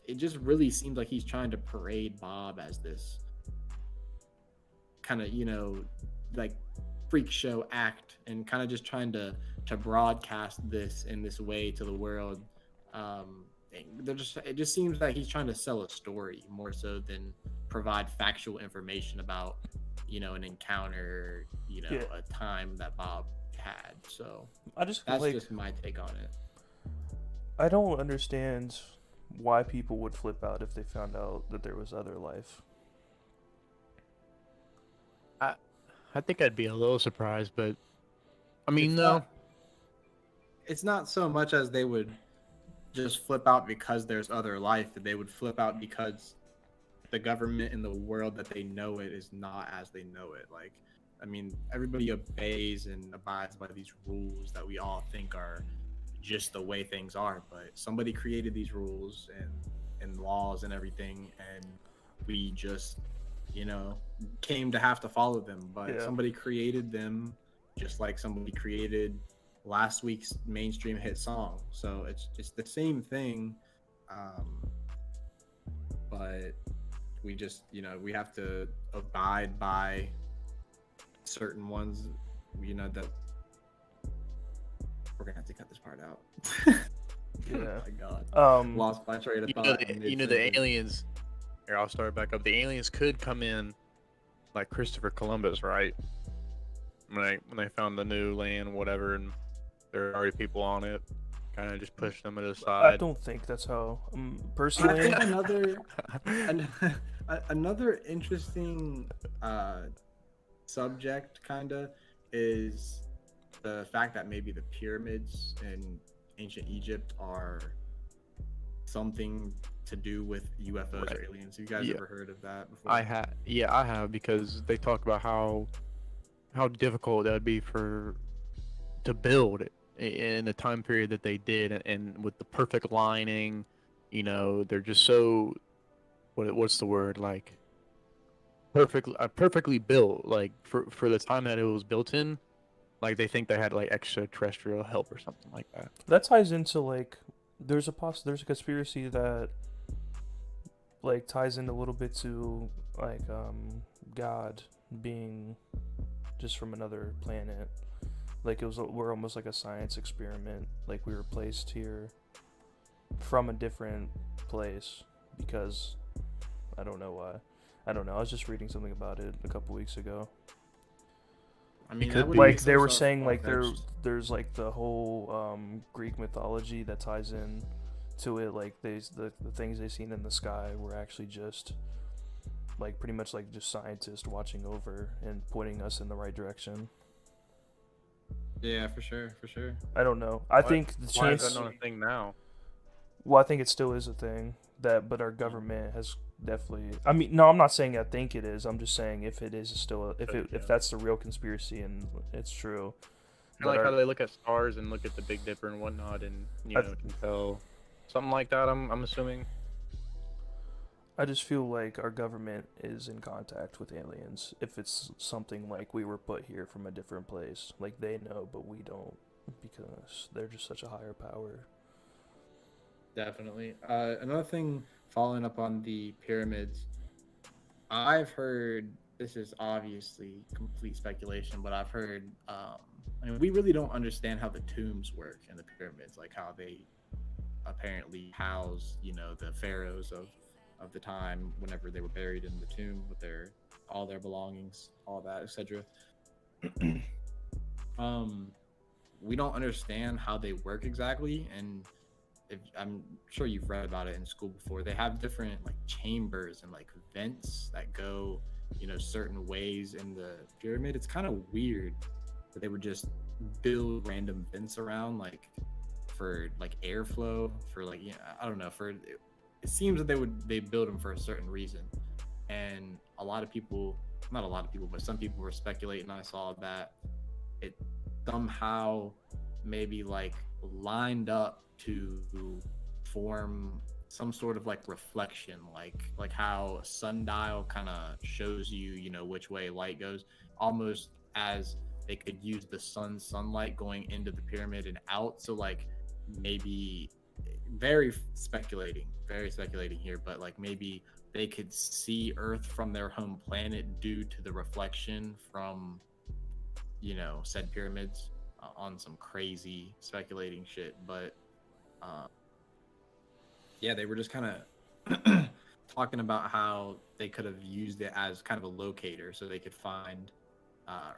it just really seems like he's trying to parade Bob as this kind of, like freak show act and kind of just trying to broadcast this in this way to the world. It just seems like he's trying to sell a story more so than provide factual information about, an encounter, Yeah. a time that Bob had. So I just feel that's like just my take on it. I don't understand why people would flip out if they found out that there was other life. I think I'd be a little surprised, but I mean, It's no. not, it's not so much as they would just flip out because there's other life, that they would flip out because the government in the world that they know it is not as they know it. Like, I mean, everybody obeys and abides by these rules that we all think are just the way things are, but somebody created these rules and laws and everything, and we just, came to have to follow them. But Yeah. somebody created them, just like somebody created last week's mainstream hit song. So it's the same thing, but we just we have to abide by certain ones, that we're gonna have to cut this part out. Yeah. Oh my god. Um. Lost my train of You know, thought. the aliens. Here, I'll start back up. The aliens could come in like Christopher Columbus, right? When they found the new land, whatever, and there are already people on it, kind of just push them to the I side. don't think that's how. I Personally, think another interesting subject kinda is the fact that maybe the pyramids in ancient Egypt are something to do with UFOs or Right. aliens. Have you guys Yeah. ever heard of that before? I have because they talk about how difficult that would be to build in the time period that they did, and with the perfect lining, they're just so what's the word, like perfectly built, like for the time that it was built in. Like they think they had like extraterrestrial help or something like that. that ties into like there's a conspiracy that like ties in a little bit to like God being just from another planet. Like we're almost like a science experiment. Like we were placed here from a different place because I don't know why. I don't know. I was just reading something about it a couple weeks ago. I mean, could that would be. Like be they were so saying like far-fetched. there's like the whole Greek mythology that ties in to it. Like the things they seen in the sky were actually just like pretty much like just scientists watching over and pointing us in the right direction. Yeah, for sure. I don't know. I Why- think the Why is chance. that not a thing now? Well, I think it still is a thing that, but our government has definitely. I mean, no, I'm not saying I think it is. I'm just saying if it is still, if that's the real conspiracy and it's true. Kind of like But how our, they look at stars and look at the Big Dipper and whatnot, and I- can tell something like that. I'm assuming. I just feel like our government is in contact with aliens. If it's something like we were put here from a different place, like they know, but we don't, because they're just such a higher power. Definitely. Another thing, following up on the pyramids, I've heard, this is obviously complete speculation, but I've heard, I mean, we really don't understand how the tombs work in the pyramids, like how they apparently house, the pharaohs of the time whenever they were buried in the tomb with all their belongings, all that, etc. We don't understand how they work exactly, and I'm sure you've read about it in school before. They have different like chambers and like vents that go, certain ways in the pyramid. It's kind of weird that they would just build random vents around, like for like airflow, for like I don't know, for it seems that they build them for a certain reason, and a lot of people, not a lot of people, but some people were speculating. I saw that it somehow maybe like lined up to form some sort of like reflection, like how a sundial kind of shows you, you know, which way light goes, almost as they could use the sunlight going into the pyramid and out. So like maybe very speculating here, but like maybe they could see Earth from their home planet due to the reflection from, you know, said pyramids, on some crazy speculating shit. But yeah, they were just kind of talking about how they could have used it as kind of a locator so they could find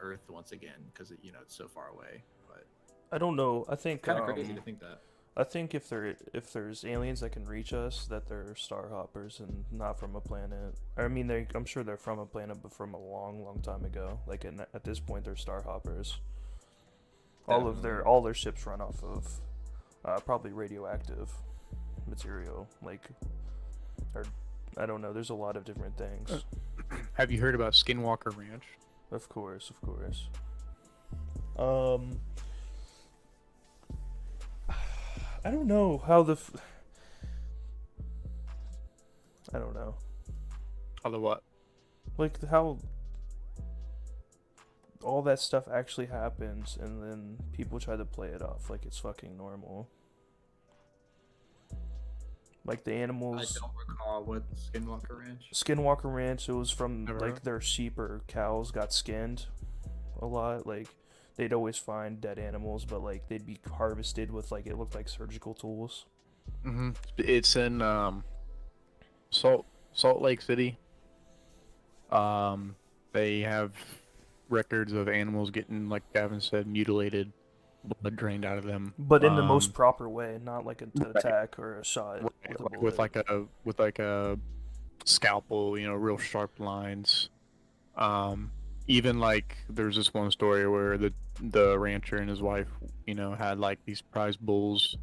Earth once again, because you know it's so far away. But I don't know. I think kind of crazy to think that. I think if there's aliens that can reach us, that they're star hoppers and not from a planet. I mean, I'm sure they're from a planet, but from a long, long time ago. Like at this point, they're star hoppers. Definitely. All their ships run off of probably radioactive material. Like, or I don't know. There's a lot of different things. Have you heard about Skinwalker Ranch? Of course. I don't know how I don't know. How the what? Like how all that stuff actually happens and then people try to play it off like it's fucking normal. Like the I animals, don't recall what Skinwalker Ranch. Skinwalker Ranch, it was from Never like heard. their sheep or cows got skinned a lot. Like they'd always find dead animals, but like they'd be harvested with like it looked like surgical tools. Mm-hmm. It's in Salt Lake City. They have records of animals getting, like Gavin said, mutilated, blood drained out of them. But in the most proper way, not like an Right. attack or a shot Right, with a with like a scalpel, you know, real sharp lines. Even like there's this one story where the rancher and his wife, you know, had like these prize bulls,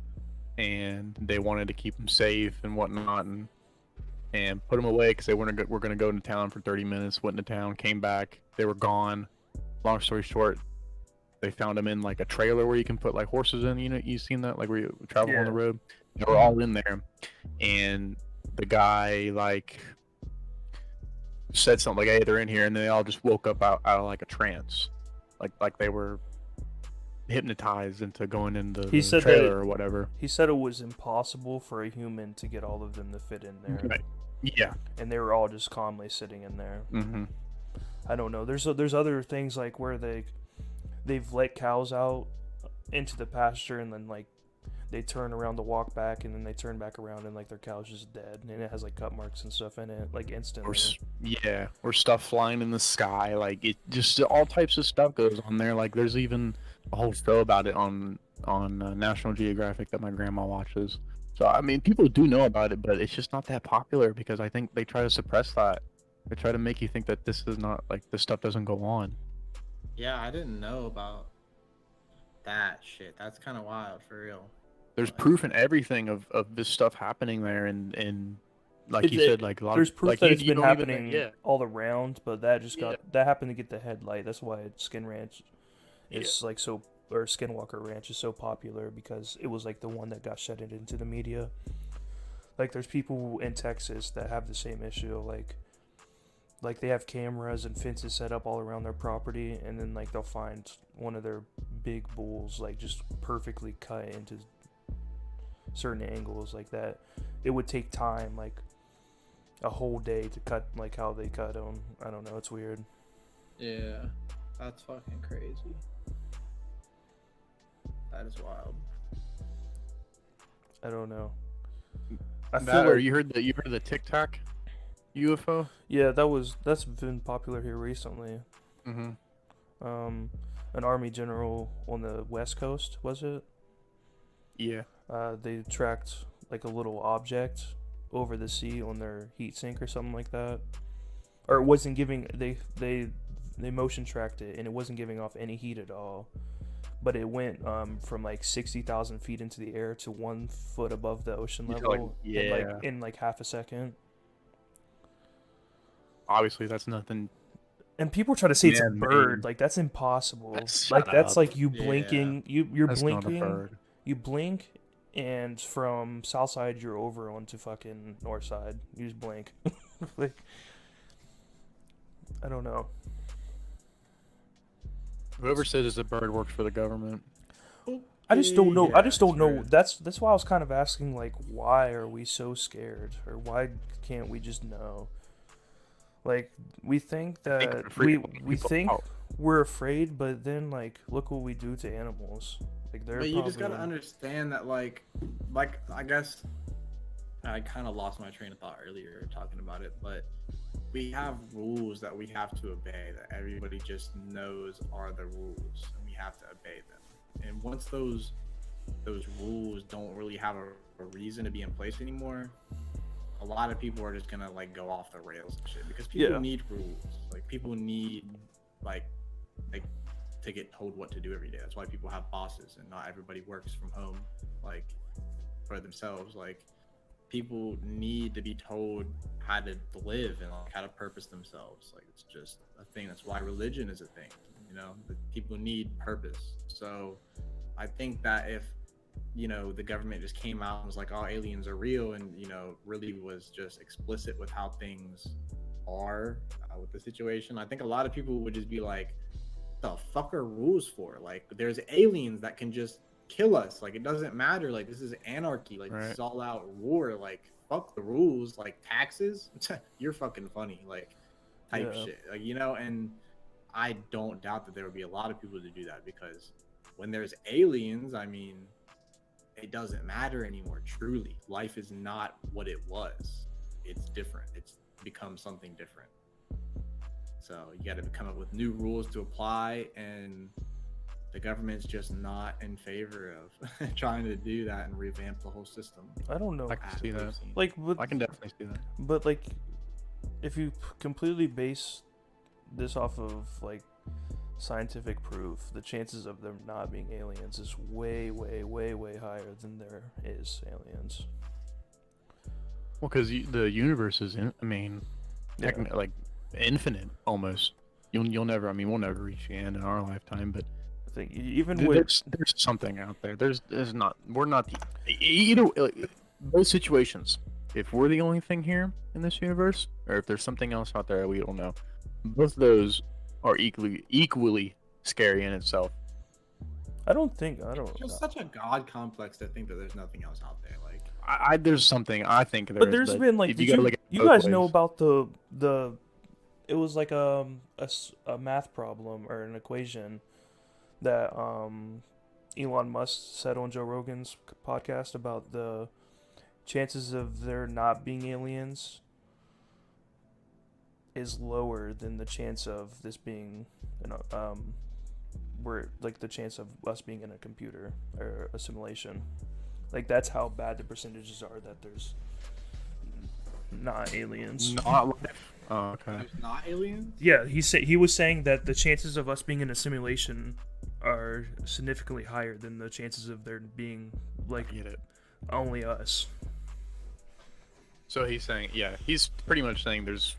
and they wanted to keep them safe and whatnot, and put them away because they were gonna go into town for 30 minutes. Went into town, came back, they were gone. Long story short, they found them in like a trailer where you can put like horses in. You know, you've seen that, like where you travel on the road. They were all in there, and the guy like said something like, "Hey, they're in here," and they all just woke up out of like a trance, like they were hypnotized into going into He the said trailer that or whatever. He said it was impossible for a human to get all of them to fit in there. Right. Yeah. And they were all just calmly sitting in there. Mm-hmm. I don't know. There's other things like where they've let cows out into the pasture and then like they turn around to walk back and then they turn back around and like their cow's just dead and it has like cut marks and stuff in it like instantly. Or stuff flying in the sky, like it just all types of stuff goes on there. Like there's even a whole show about it on National Geographic that my grandma watches. So I mean, people do know about it, but it's just not that popular because I think they try to suppress that. They try to make you think that this is not, like, this stuff doesn't go on. Yeah, I didn't know about that shit. That's kind of wild, for real. There's proof and everything of this stuff happening there, and like you said, like a lot there's of proof like that you, it's you been don't even happening think, yeah. all around, but that just Yeah. that happened to get the headlight. That's why Skin Ranch is like so, or Skinwalker Ranch is so popular because it was like the one that got shedded into the media. Like there's people in Texas that have the same issue, like they have cameras and fences set up all around their property, and then like they'll find one of their big bulls like just perfectly cut into certain angles like that. It would take time, like a whole day to cut, like how they cut them. I don't know, it's weird. Yeah, that's fucking crazy. That is wild. I don't know. I That, feel or like, you heard the Tic Tac UFO? yeah, that's been popular here recently. Mm-hmm. An army general on the West Coast, was it? Yeah. They tracked like a little object over the sea on their heat sink or something like that, or it wasn't giving. They motion tracked it and it wasn't giving off any heat at all, but it went from like 60,000 feet into the air to 1 foot above the ocean You feel level like, in like half a second. obviously that's nothing. And people try to say it's a Man-made. bird. Like that's impossible. Shut That's up. like you Yeah. blinking. You're That's not a blinking. bird. You blink, and from south side you're over onto fucking north side. You just blink. Like, I don't know. Whoever says it's a bird works for the government. I just don't know. Yeah, I just don't know. true. That's why I was kind of asking, like, why are we so scared, or why can't we just know? Like, we think that we're freaking we people think out. we're afraid, but then like, look what we do to animals. Like they're But you just gotta probably- understand that, like I guess I kind of lost my train of thought earlier talking about it, but we have rules that we have to obey that everybody just knows are the rules, and we have to obey them. And once those rules don't really have a reason to be in place anymore, a lot of people are just gonna like go off the rails and shit, because people Yeah. need rules. Like people need like to get told what to do every day. That's why people have bosses, and not everybody works from home like for themselves. Like people need to be told how to live and like how to purpose themselves. Like it's just a thing. That's why religion is a thing. You know, the people need purpose. So I think that if the government just came out and was like, "Oh, aliens are real," and really was just explicit with how things are with the situation, I think a lot of people would just be like, "The fuck are rules for? Like, there's aliens that can just kill us. Like, it doesn't matter. Like, this is anarchy. Like, this is all out war. Like, fuck the rules. Like, taxes. You're fucking funny. Like, type Yeah. shit. Like, and I don't doubt that there would be a lot of people to do that, because when there's aliens, I mean, it doesn't matter anymore. Truly, life is not what it was. It's different. It's become something different. So you got to come up with new rules to apply, and the government's just not in favor of trying to do that and revamp the whole system. I don't know. I can see that. Like, but, I can definitely see that. but like, if you completely base this off of like scientific proof, the chances of them not being aliens is way, way, way, way higher than there is aliens. Well, because the universe is, Yeah. like infinite almost. You'll never. I mean, we'll never reach the end in our lifetime, but I think even with there's something out there. There's not. We're not the either. Both situations. If we're the only thing here in this universe, or if there's something else out there that we don't know, both of those are equally scary in itself. I don't. It's just such a god complex to think that there's nothing else out there. Like, There's something I think there But is, there's been like, if did gotta you, look at you both guys know ways. about the it was like a math problem or an equation that Elon Musk said on Joe Rogan's podcast about the chances of there not being aliens is lower than the chance of this being where like the chance of us being in a computer or a simulation. Like that's how bad the percentages are that there's not aliens. Not life. Oh, okay. there's not aliens. Yeah, he was saying that the chances of us being in a simulation are significantly higher than the chances of there being like I get it. only us. So he's saying, he's pretty much saying there's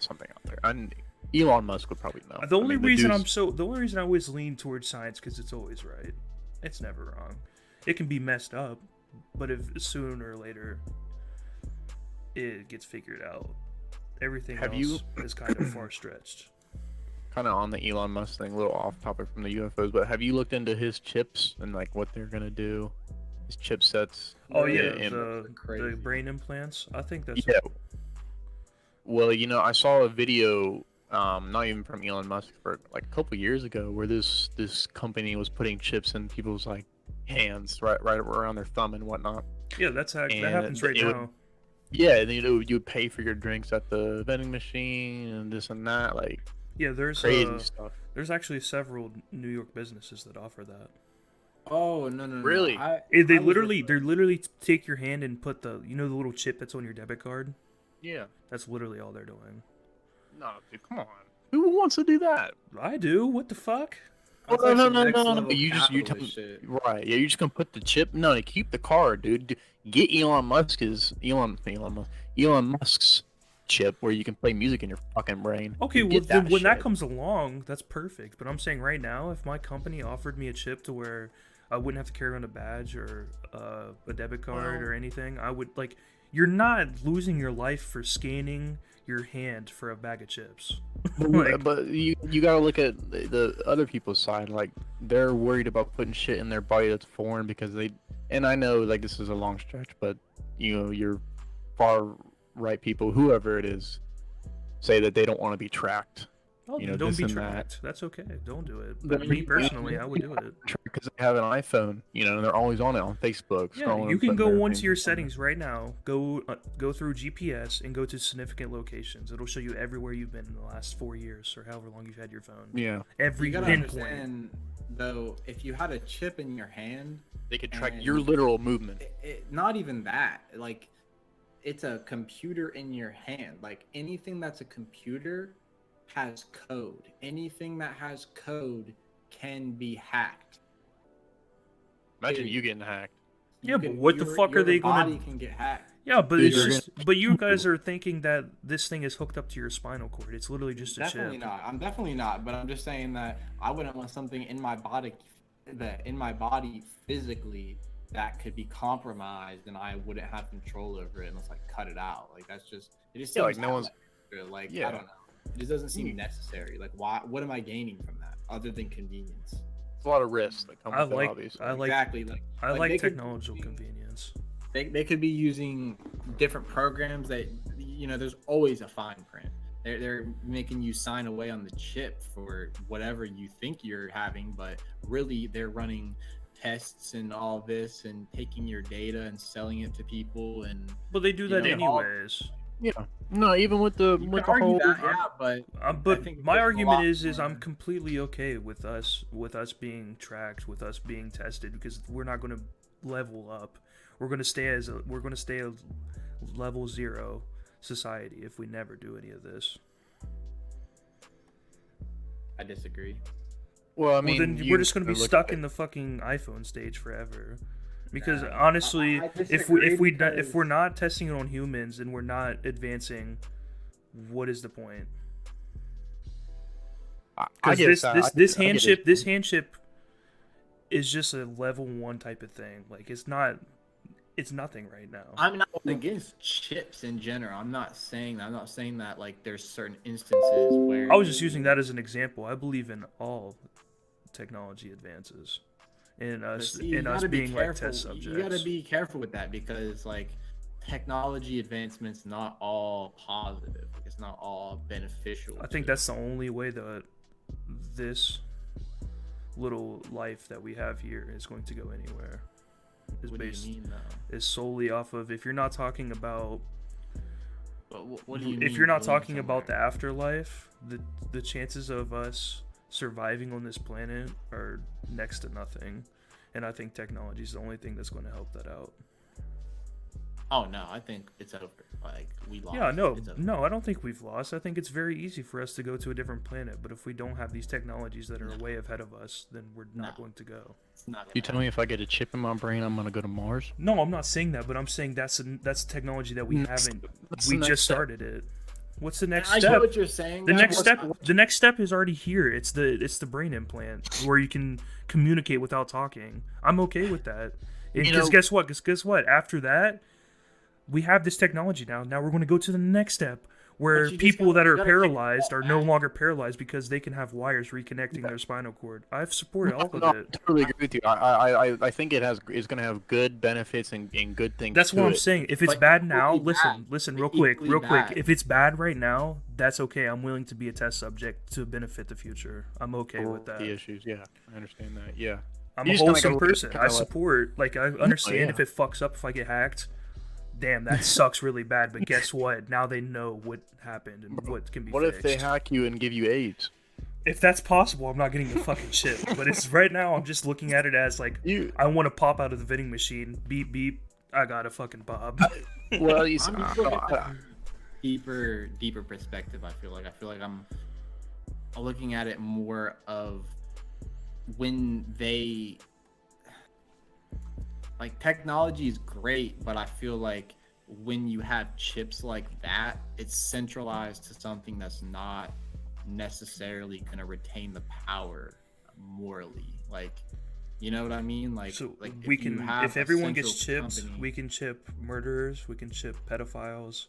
something out there. And Elon Musk would probably know. The only I mean, reason dude's- the only reason I always lean towards science because it's always right. It's never wrong. It can be messed up, but if sooner or later it gets figured out, everything Have else you- is kind of far stretched. kind of on the Elon Musk thing, a little off topic from the UFOs, but have you looked into his chips and like what they're gonna do? His chipsets. Oh yeah, and- the crazy. brain implants. I think that's Yeah. Well, I saw a video, not even from Elon Musk, for like a couple years ago, where this company was putting chips in people's like hands, right around their thumb and whatnot. yeah, that And happens right it would- now. Yeah, and you would pay for your drinks at the vending machine and this and that, like Yeah, there's crazy stuff. there's actually several New York businesses that offer that. Oh no. Really? They literally take your hand and put the the little chip that's on your debit card. Yeah. That's literally all they're doing. No, dude, come on. Who wants to do that? I do. What the fuck? That's no, like no, some no, next no, no. level You capitalist tell me, shit. right? Yeah, you just gonna put the chip? No, to keep the car, dude. Get Elon Musk's chip where you can play music in your fucking brain. Okay, well, Get then that when that shit. comes along, that's perfect. But I'm saying right now, if my company offered me a chip to where I wouldn't have to carry around a badge or a debit card Well- or anything, I would like. You're not losing your life for scanning your hand for a bag of chips. Like, But you gotta look at the other people's side. Like they're worried about putting shit in their body that's foreign because they. And I know like this is a long stretch, but your far right people, whoever it is, say that they don't want to be tracked. oh, You then know, don't this be and that. tracked. That's okay. Don't do it. But But me personally, I would do it. because they have an iPhone, and they're always on it on Facebook. Yeah, scrolling you and can putting go their onto things your on there. settings right now. Go through GPS and go to significant locations. It'll show you everywhere you've been in the last 4 years or however long you've had your phone. Yeah, Every You gotta pinpoint. understand, though, if you had a chip in your hand, they could track And- your literal movement. not even that. Like, it's a computer in your hand. Like, anything that's a computer has code. Anything that has code can be hacked. Imagine you getting hacked. Yeah, but what the fuck are they gonna- Your body can get hacked. Yeah, but Dude, it's you're just, but you guys are thinking that this thing is hooked up to your spinal cord. It's literally just a Definitely chip. not. I'm definitely not. But I'm just saying that I wouldn't want something in my body physically that could be compromised, and I wouldn't have control over it unless I cut it out. Like that's just it just Yeah, seems like, no one's- like Yeah. I don't know. It just doesn't seem necessary. Like why? What am I gaining from that other than convenience? It's a lot of risks that come I with it, like, obviously. I like, Exactly. Like I like they could technological be- convenience. They could be using different programs that there's always a fine print. They're making you sign away on the chip for whatever you think you're having, but really they're running tests and all this and taking your data and selling it to people and But they do that know, all- anyways. Yeah. No, even with the you with can the argue whole. that, yeah, but But think my there's a argument lot is more- I'm completely okay with us being tracked, with us being tested, because we're not going to level up. We're going to stay a level 0 society if we never do any of this. I disagree. Well, I mean, Well, then you we're just going to be look stuck at- in the fucking iPhone stage forever. Because Nah, honestly, I if disagree because- if we're not testing it on humans and we're not advancing, what is the point? I Because get this that. this I this get hand it. chip this hand chip is just a level 1 type of thing. Like it's nothing right now. I'm not against chips in general. I'm not saying that. I'm not saying that like there's certain instances where I was just using that as an example. I believe in all technology advances, and But us see, you and us gotta be being like careful. test subjects. You gotta be careful with that because like technology advancement's not all positive. Like, it's not all beneficial. I think to- that's the only way that this little life that we have here is going to go anywhere. Is What do based you mean though? is solely off of if you're not talking about What do you mean if you're not going talking about the somewhere? afterlife, the chances of us surviving on this planet are next to nothing. And I think technology is the only thing that's going to help that out. Oh no, I think it's over. Like we lost. Yeah, no, It's over. no, I don't think we've lost. I think it's very easy for us to go to a different planet. But if we don't have these technologies that are way ahead of us, then we're not No. going to go. It's not You gonna tell me if I get a chip in my brain, I'm gonna go to Mars. No, I'm not saying that, but I'm saying that's technology that we That's- haven't. that's We the next just step. started it. What's the next I step? get what you're saying. The guys, next but step. The next step is already here. It's the brain implant where you can communicate without talking. I'm okay with that. Because guess what? Guess what? After that, we have this technology now. Now we're going to go to the next step where But you just people gotta- that you are gotta take a paralyzed step are no back. longer paralyzed because they can have wires reconnecting their spinal cord. I've supported all of No, I it. totally agree with you. I think it's gonna have good benefits and good things. That's to what I'm it. saying. If it's But bad equally now, bad. listen, But real quick. equally bad. If it's bad right now, that's okay. I'm willing to be a test subject to benefit the future. I'm okay with that. The issues, yeah, I understand that. Yeah, I'm You a just kinda wholesome gotta look at it person. kinda I like- support. Like I understand yeah. if it fucks up if I get hacked. Damn, that sucks really bad. But guess what? Now they know what happened and what can be what fixed. if they hack you and give you AIDS? If that's possible, I'm not getting the fucking chip. But it's right now. I'm just looking at it as like You I want to pop out of the vending machine. Beep beep. I got a fucking bob. well, you see, I'm just looking at deeper perspective. I feel like I'm looking at it more of when they like technology is great, but I feel like when you have chips like that, it's centralized to something that's not necessarily going to retain the power morally. Like, you know what I mean? Like, So like we if you can, have if a everyone gets central chipped, company- we can chip murderers, we can chip pedophiles,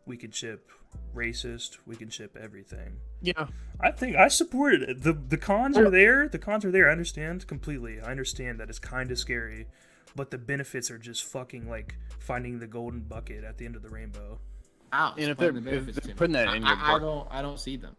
we can chip racist, we can chip everything. Yeah. I think I support it. The cons are there. The cons are there. I understand completely. I understand that it's kind of scary, but the benefits are just fucking like finding the golden bucket at the end of the rainbow. Ow, And if explain they're- the if benefits they're to me. putting that in your I don't see them.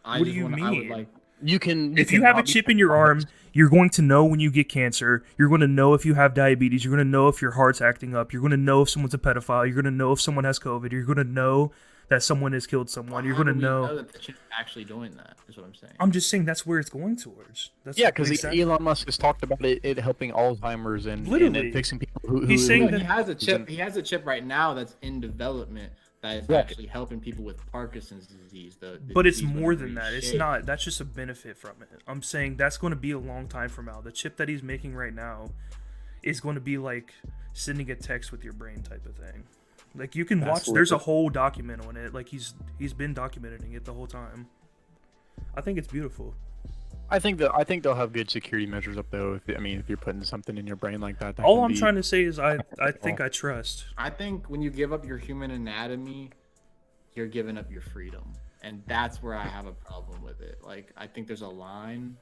What do you I would mean? like. You can. If you have a chip in your arm, you're going to know when you get cancer. You're going to know if you have diabetes. You're going to know if your heart's acting up. You're going to know if someone's a pedophile. You're going to know if someone has COVID. You're going to know that someone has killed someone. You're How going do to we know. that the chip's actually doing that. Is what I'm saying. I'm just saying that's where it's going towards. That's Yeah, because exactly- Elon Musk has talked about it helping Alzheimer's and Literally. fixing people who. He's saying But that- he has a chip. He has a chip right now that's in development that is Right. actually helping people with Parkinson's disease. The But it's disease more whenever than you that. It's shake. not. That's just a benefit from it. I'm saying that's going to be a long time from now. The chip that he's making right now is going to be like sending a text with your brain type of thing. Like you can watch. There's a whole document on it. Like he's been documenting it the whole time. I think it's beautiful. I think they'll have good security measures up though. If you're putting something in your brain like that. All I'm trying to say is I think I trust. I think when you give up your human anatomy, you're giving up your freedom, and that's where I have a problem with it. Like I think there's a line,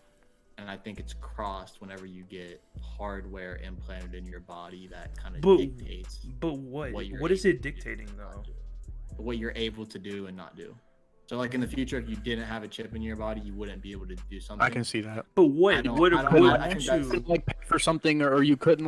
and I think it's crossed whenever you get hardware implanted in your body that kind of But dictates but what you're what is able it to do dictating and not though? do. What you're able to do and not do. So like in the future, if you didn't have a chip in your body, you wouldn't be able to do something. I can see that. But I what don't- what I don't- what I think won't that's- you? Couldn't, like pay for something, or you couldn't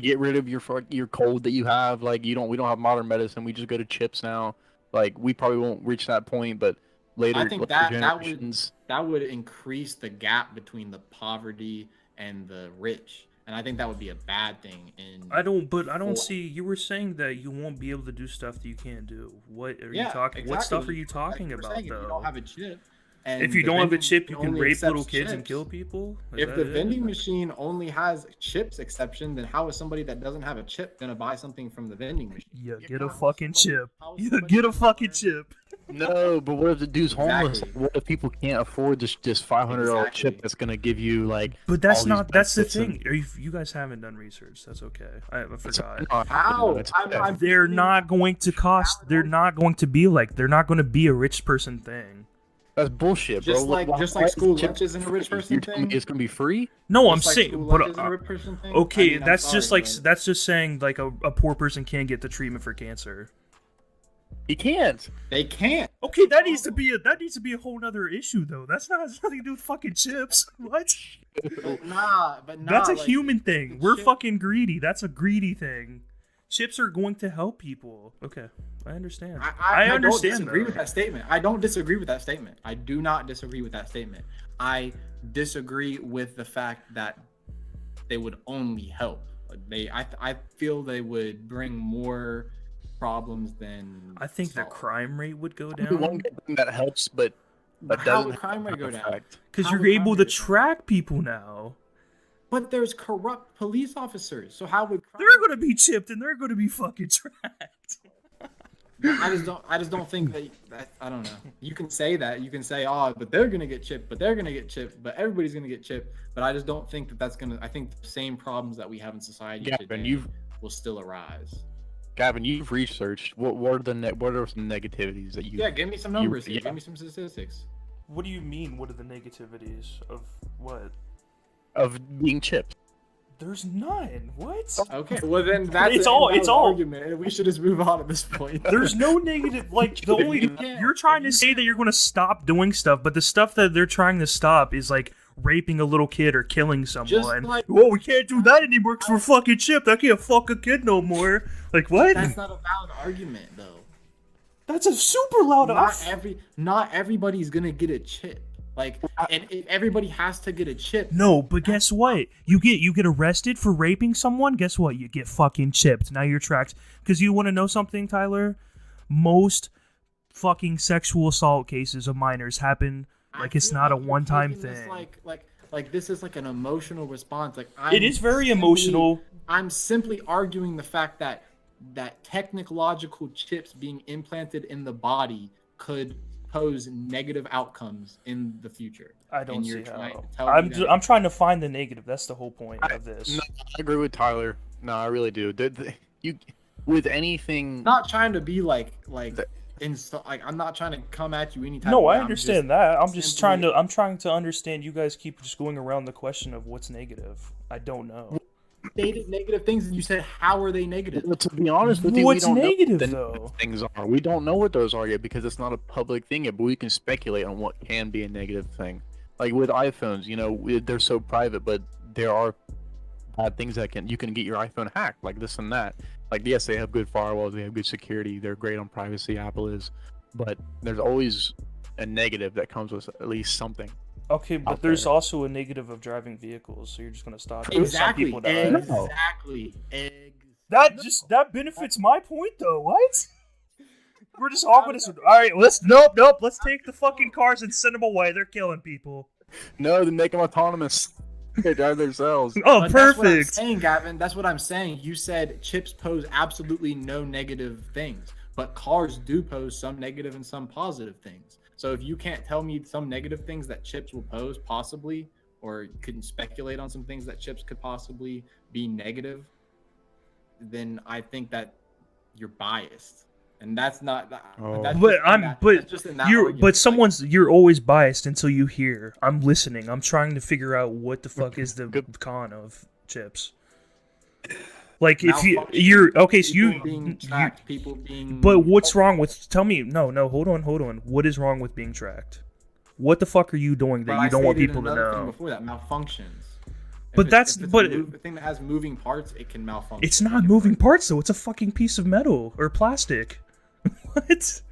get rid of your cold that you have. Like we don't have modern medicine. We just go to chips now. Like we probably won't reach that point, but later, I think later that generations. that would increase the gap between the poverty and the rich, and I think that would be a bad thing. I don't for- see. You were saying that you won't be able to do stuff that you can't do. What are you Yeah, talking? What stuff are exactly. you talking Like you were about saying, If you though? don't have a chip, and If you the don't have a vending chip, you machine can only rape little accepts kids and chips, kill people. Is If that the it? vending machine only has chips exception, then how is somebody that doesn't have a chip gonna buy something from the vending machine? Yeah, You get know, a how is fucking somebody- chip. how is Yeah, somebody get a gonna fucking buy- chip. No, but what if the dude's homeless? Exactly. What if people can't afford this $500 chip Exactly. that's gonna give you like? But that's all these not. That's the benefits and- thing. You guys haven't done research. That's okay. I forgot. How? I'm They're not going to cost. They're not going to be like. They're not going to be a rich person thing. That's bullshit, bro. Just like Why school is chip lunch isn't a rich free? person You're telling me thing? it's gonna be free? No, I'm Just like saying. school But lunch isn't a rich person thing? okay, I mean, I'm that's just sorry, like but- that's just saying like a poor person can't get the treatment for cancer. You can't. They can't. Okay, that needs to be a whole other issue though. That's not has nothing to do with fucking chips. What? But nah. That's a like, human thing. the We're chip- fucking greedy. That's a greedy thing. Chips are going to help people. Okay, I understand. I don't understand. disagree though. with that statement. I don't disagree with that statement. I do not disagree with that statement. I disagree with the fact that they would only help. I feel they would bring more problems than. I think the solve. crime rate would go Maybe one down good thing that helps, but But how doesn't would crime have rate go an down? effect. because How you're would crime able to rate go down? track people now. But there's corrupt police officers. So how would crime They're gonna be chipped and they're gonna be fucking tracked. I just don't think that I don't know. You can say that. You can say, oh, but they're gonna get chipped, but they're gonna get chipped, but everybody's gonna get chipped. But I just don't think that's gonna. I think the same problems that we have in society Gavin, today will still arise. Gavin, you've researched what are some negativities that you? Yeah, give me some numbers. yeah. Give me some statistics. What do you mean? What are the negativities of what? Of being chipped. There's none. What? Okay, well then that's It's an all- invalid it's all- argument, and we should just move on at this point. There's no negative. Like the only can't- you're trying to say that you're going to stop doing stuff, but the stuff that they're trying to stop is like raping a little kid or killing someone. like- Well, we can't do that anymore because we're fucking chipped. I can't fuck a kid no more. Like what? That's not a valid argument, though. That's a super loud. Not everybody's gonna get a chip. Like, and if everybody has to get a chip. No, but guess what? You get arrested for raping someone. Guess what? You get fucking chipped. Now you're tracked. Because you want to know something, Tyler? Most fucking sexual assault cases of minors happen Like it's feel not a like you're one-time taking this thing. like this is like an emotional response. Like It is very emotional. I'm simply arguing the fact that technological chips being implanted in the body could pose negative outcomes in the future. I don't and you're see trying how. to tell me that I'm trying to find the negative. That's the whole point of this. No, I agree with Tyler. No, I really do. You with anything. not trying to be like That- like I'm not trying to come at you any type No, of way. I understand that. I'm just simply- I'm trying to understand. You guys keep just going around the question of what's negative. I don't know. stated negative things and you said how are they negative? Well, to be honest with you, What's we don't negative, know what the though? negative things are. We don't know what those are yet because it's not a public thing yet. But we can speculate on what can be a negative thing. Like with iPhones, they're so private, but there are bad things that you can get your iPhone hacked, like this and that. Like yes, they have good firewalls, they have good security, they're great on privacy. Apple is, but there's always a negative that comes with at least something. Okay, but out there's there. also a negative of driving vehicles, so you're just gonna stop. Some Exactly. people die. Exactly. That benefits my point, though. What? We're just all gonna. All right, nope. Let's take the fucking cars and send them away. They're killing people. No, they make them autonomous. They drive themselves. Oh, But that's what I'm perfect. saying, Gavin. That's what I'm saying. You said chips pose absolutely no negative things, but cars do pose some negative and some positive things. So if you can't tell me some negative things that chips will pose possibly, or you couldn't speculate on some things that chips could possibly be negative, then I think that you're biased. And that's not Oh. that's But just in I'm that- but that's just in that you're argument. but Like, someone's you're always biased until you hear. I'm listening. I'm trying to figure out what the fuck is the Good. con of chips. Like if malfunction, you're okay, so people you being tracked, people being But what's wrong with? Tell me. No. Hold on. What is wrong with being tracked? What the fuck are you doing that But you don't want stated people to another thing know? before that, malfunctions. But that's- if it's but- a thing that has moving parts, it can malfunction. It's It not can moving break. parts though. It's a fucking piece of metal or plastic. What?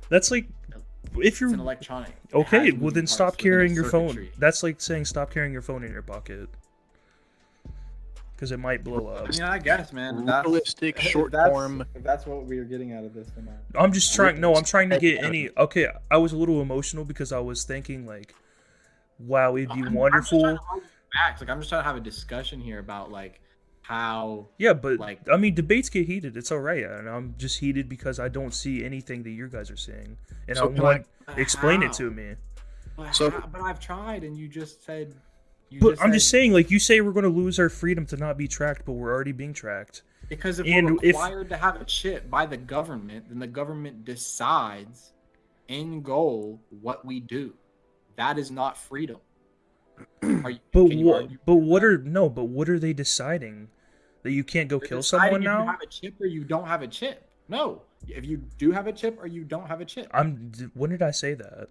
That's like if It's you're an electronic. It okay. has Well, moving then parts stop within a carrying your phone. circuitry. That's like saying stop carrying your phone in your pocket because it might blow up. I mean, I guess, man. That's, Realistic, if short that's- form. If that's what we are getting out of this, then I'm just trying. No, I'm trying to get Hey, any. Okay, I was a little emotional because I was thinking like, wow, it'd be I'm just wonderful. trying to argue facts. Like I'm just trying to have a discussion here about like how. Yeah, but like- I mean, debates get heated. It's all right, and I'm just heated because I don't see anything that you guys are seeing, and So I can want I- explain it how? to me. But I've tried, and you just said. But I'm just saying, like you say, we're going to lose our freedom to not be tracked, but we're already being tracked. Because if And we're if- required to have a chip by the government, then the government decides, in goal, what we do. That is not freedom. Are you, But can you what? argue But what are no? But what are they deciding? That you can't go They're kill deciding someone if now? You have a chip or you don't have a chip. No, if you do have a chip or you don't have a chip. When did I say that?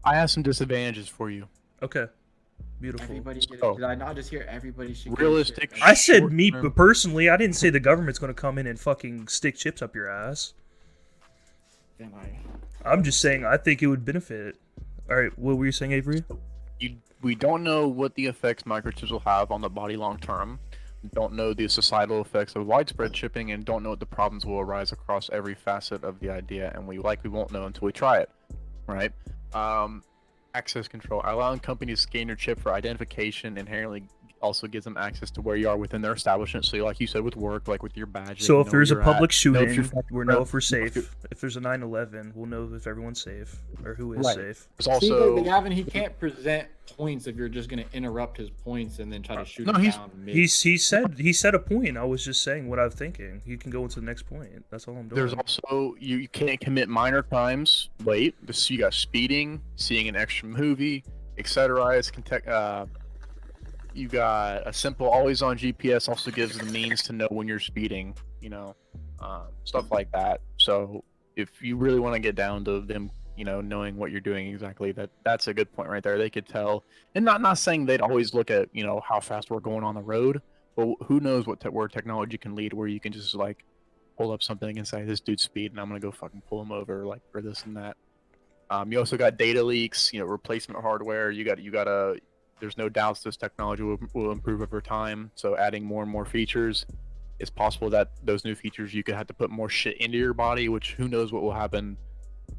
I have some disadvantages for you. Okay, beautiful. Everybody, Oh. did I not just hear everybody should get a Realistic chip? I said Short me term. personally. I didn't say the government's going to come in and fucking stick chips up your ass. Then I'm just saying I think it would benefit. All right, what were you saying, Avery? We don't know what the effects microchips will have on the body long term. Don't know the societal effects of widespread chipping, and don't know what the problems will arise across every facet of the idea. And we likely won't know until we try it, right? Access control, allowing companies to scan your chip for identification inherently also gives them access to where you are within their establishment. So, like you said, with work, like with your badge. So they if know there's a where you're public at, know if shooting, you're fucking we'll know if we're know if you're- safe. If there's a 9/11, we'll know if everyone's safe or who is Right. safe. There's See, also but Gavin, he can't present points if you're just going to interrupt his points and then try to shoot No, him he's- down. Mid. He said a point. I was just saying what I'm thinking. You can go into the next point. That's all I'm doing. There's also you can't commit minor crimes. Wait, this you got speeding, seeing an extra movie, etc. You got a simple always on GPS also gives the means to know when you're speeding. Stuff like that. So if you really want to get down to them, knowing what you're doing exactly, that's a good point right there. They could tell, and not saying they'd always look at how fast we're going on the road, but who knows where technology can lead, where you can just like pull up something and say this dude's speed and I'm gonna go fucking pull him over like for this and that. You also got data leaks, replacement hardware. You gotta. There's no doubts this technology will improve over time. So adding more and more features. it's possible that those new features you could have to put more shit into your body, which who knows what will happen,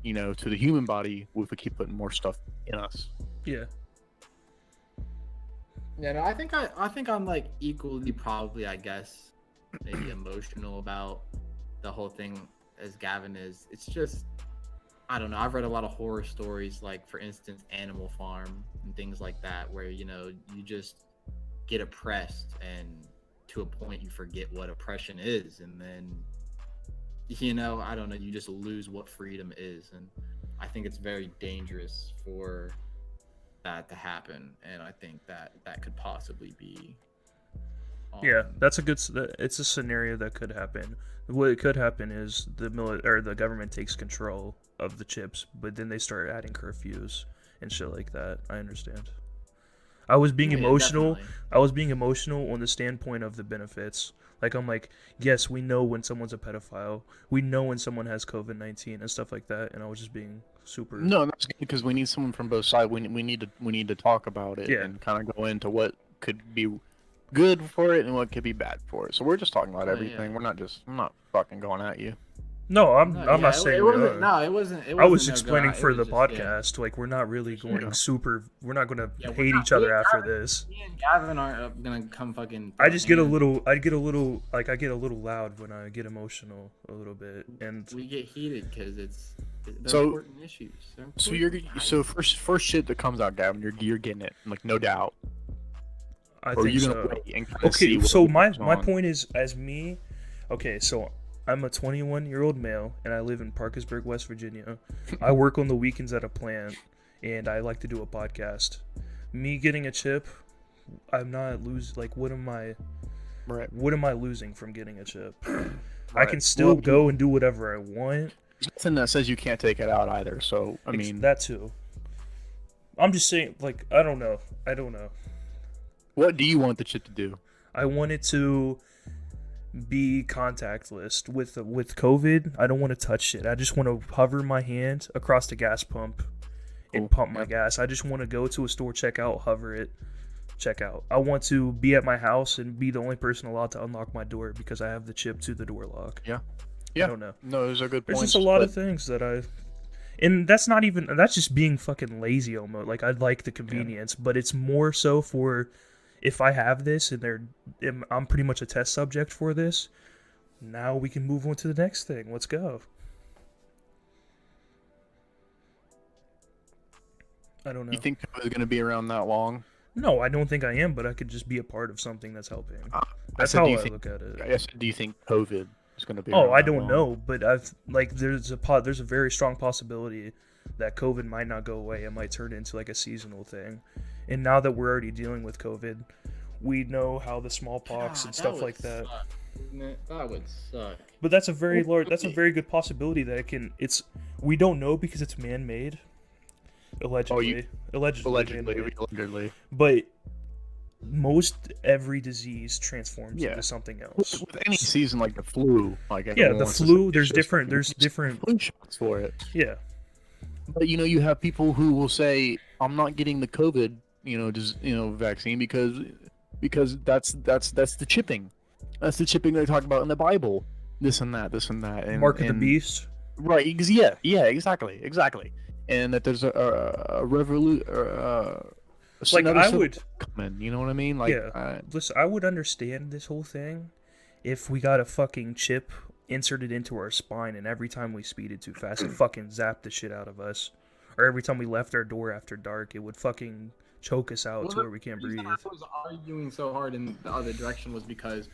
to the human body if we keep putting more stuff in us. Yeah. Yeah, no, I think I'm like equally probably, I guess, maybe emotional about the whole thing as Gavin is. It's just, I don't know. I've read a lot of horror stories, like for instance, Animal Farm and things like that, where you just get oppressed and to a point you forget what oppression is, and then I don't know, you just lose what freedom is, and I think it's very dangerous for that to happen, and I think that could possibly be Yeah, it's a scenario that could happen. What could happen is the government takes control of the chips, but then they start adding curfews and shit like that. I understand. I was being emotional. Definitely. I was being emotional on the standpoint of the benefits. Like, I'm like, yes, we know when someone's a pedophile. We know when someone has COVID-19 and stuff like that. And I was just being super. No, that's good because we need someone from both sides. We need to talk about it and kind of go into what could be good for it and what could be bad for it. So we're just talking about everything. Yeah. I'm not fucking going at you. No, I'm not saying it wasn't. No, it wasn't. I was explaining for the podcast. Yeah. Like, we're not really going super. We're not going to hate each other after this. Me and Gavin aren't gonna come fucking. I just get a little. I get a little loud when I get emotional a little bit, and we get heated because they're so important issues. So first shit that comes out, Gavin, you're getting it, like no doubt. I think so. Okay, so my point is, as me, okay, so I'm a 21-year-old male, and I live in Parkersburg, West Virginia. I work on the weekends at a plant, and I like to do a podcast. Me getting a chip, I'm not losing. Like, what am I losing from getting a chip? Right. I can still go and do whatever I want. There's nothing that says you can't take it out either. So I mean that too. I'm just saying, like, I don't know. What do you want the chip to do? I want it to be contactless. With COVID, I don't want to touch shit. I just want to hover my hand across the gas pump and pump my gas. I just want to go to a store, check out, hover it, check out. I want to be at my house and be the only person allowed to unlock my door because I have the chip to the door lock. Yeah. I don't know. No, those are good points. There's just a lot of things that and that's just being fucking lazy almost. Like, I'd like the convenience, but it's more so for if I have this and I'm pretty much a test subject for this, now we can move on to the next thing. Let's go. I don't know. You think it's going to be around that long? No, I don't think I am, but I could just be a part of something that's helping. That's how I look at it. Yes. Do you think COVID is going to be? Oh, I don't know, but there's a very strong possibility that COVID might not go away. It might turn into like a seasonal thing. And now that we're already dealing with COVID, we know how the smallpox and stuff like that. That would suck. But that's a very good possibility that we don't know because it's man-made. Allegedly. Allegedly. But most every disease transforms into something else. With any season like the flu, the flu, there's different flu shots for it. Yeah. But you have people who will say, "I'm not getting the COVID, vaccine because that's the chipping. That's the chipping they talk about in the Bible. This and that. And, Mark of the beast. Right. Yeah. Exactly. And that there's a revolution. Like, I would come in. You know what I mean? Like, listen, I would understand this whole thing if we got a fucking chip inserted into our spine, and every time we speeded too fast, it fucking zapped the shit out of us. Or every time we left our door after dark, it would fucking choke us out to where we can't breathe. I was arguing so hard in the other direction was because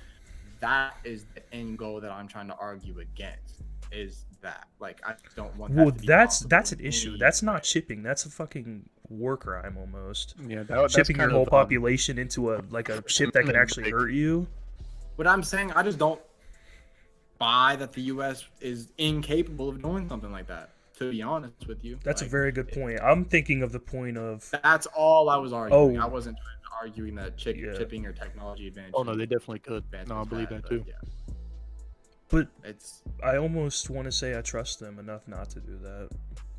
that is the end goal that I'm trying to argue against. Is that, like, I don't want that to be that's an issue. That's not chipping. That's a fucking war crime almost. Yeah, chipping your whole population into a chip that can actually hurt you. What I'm saying, I just don't buy that the U.S. is incapable of doing something like that. To be honest with you, that's a very good point. I'm thinking of the point of. That's all I was arguing. I wasn't arguing that chipping or technology advantage. Oh no, they definitely could. No, I believe that too. Yeah. But I almost want to say I trust them enough not to do that,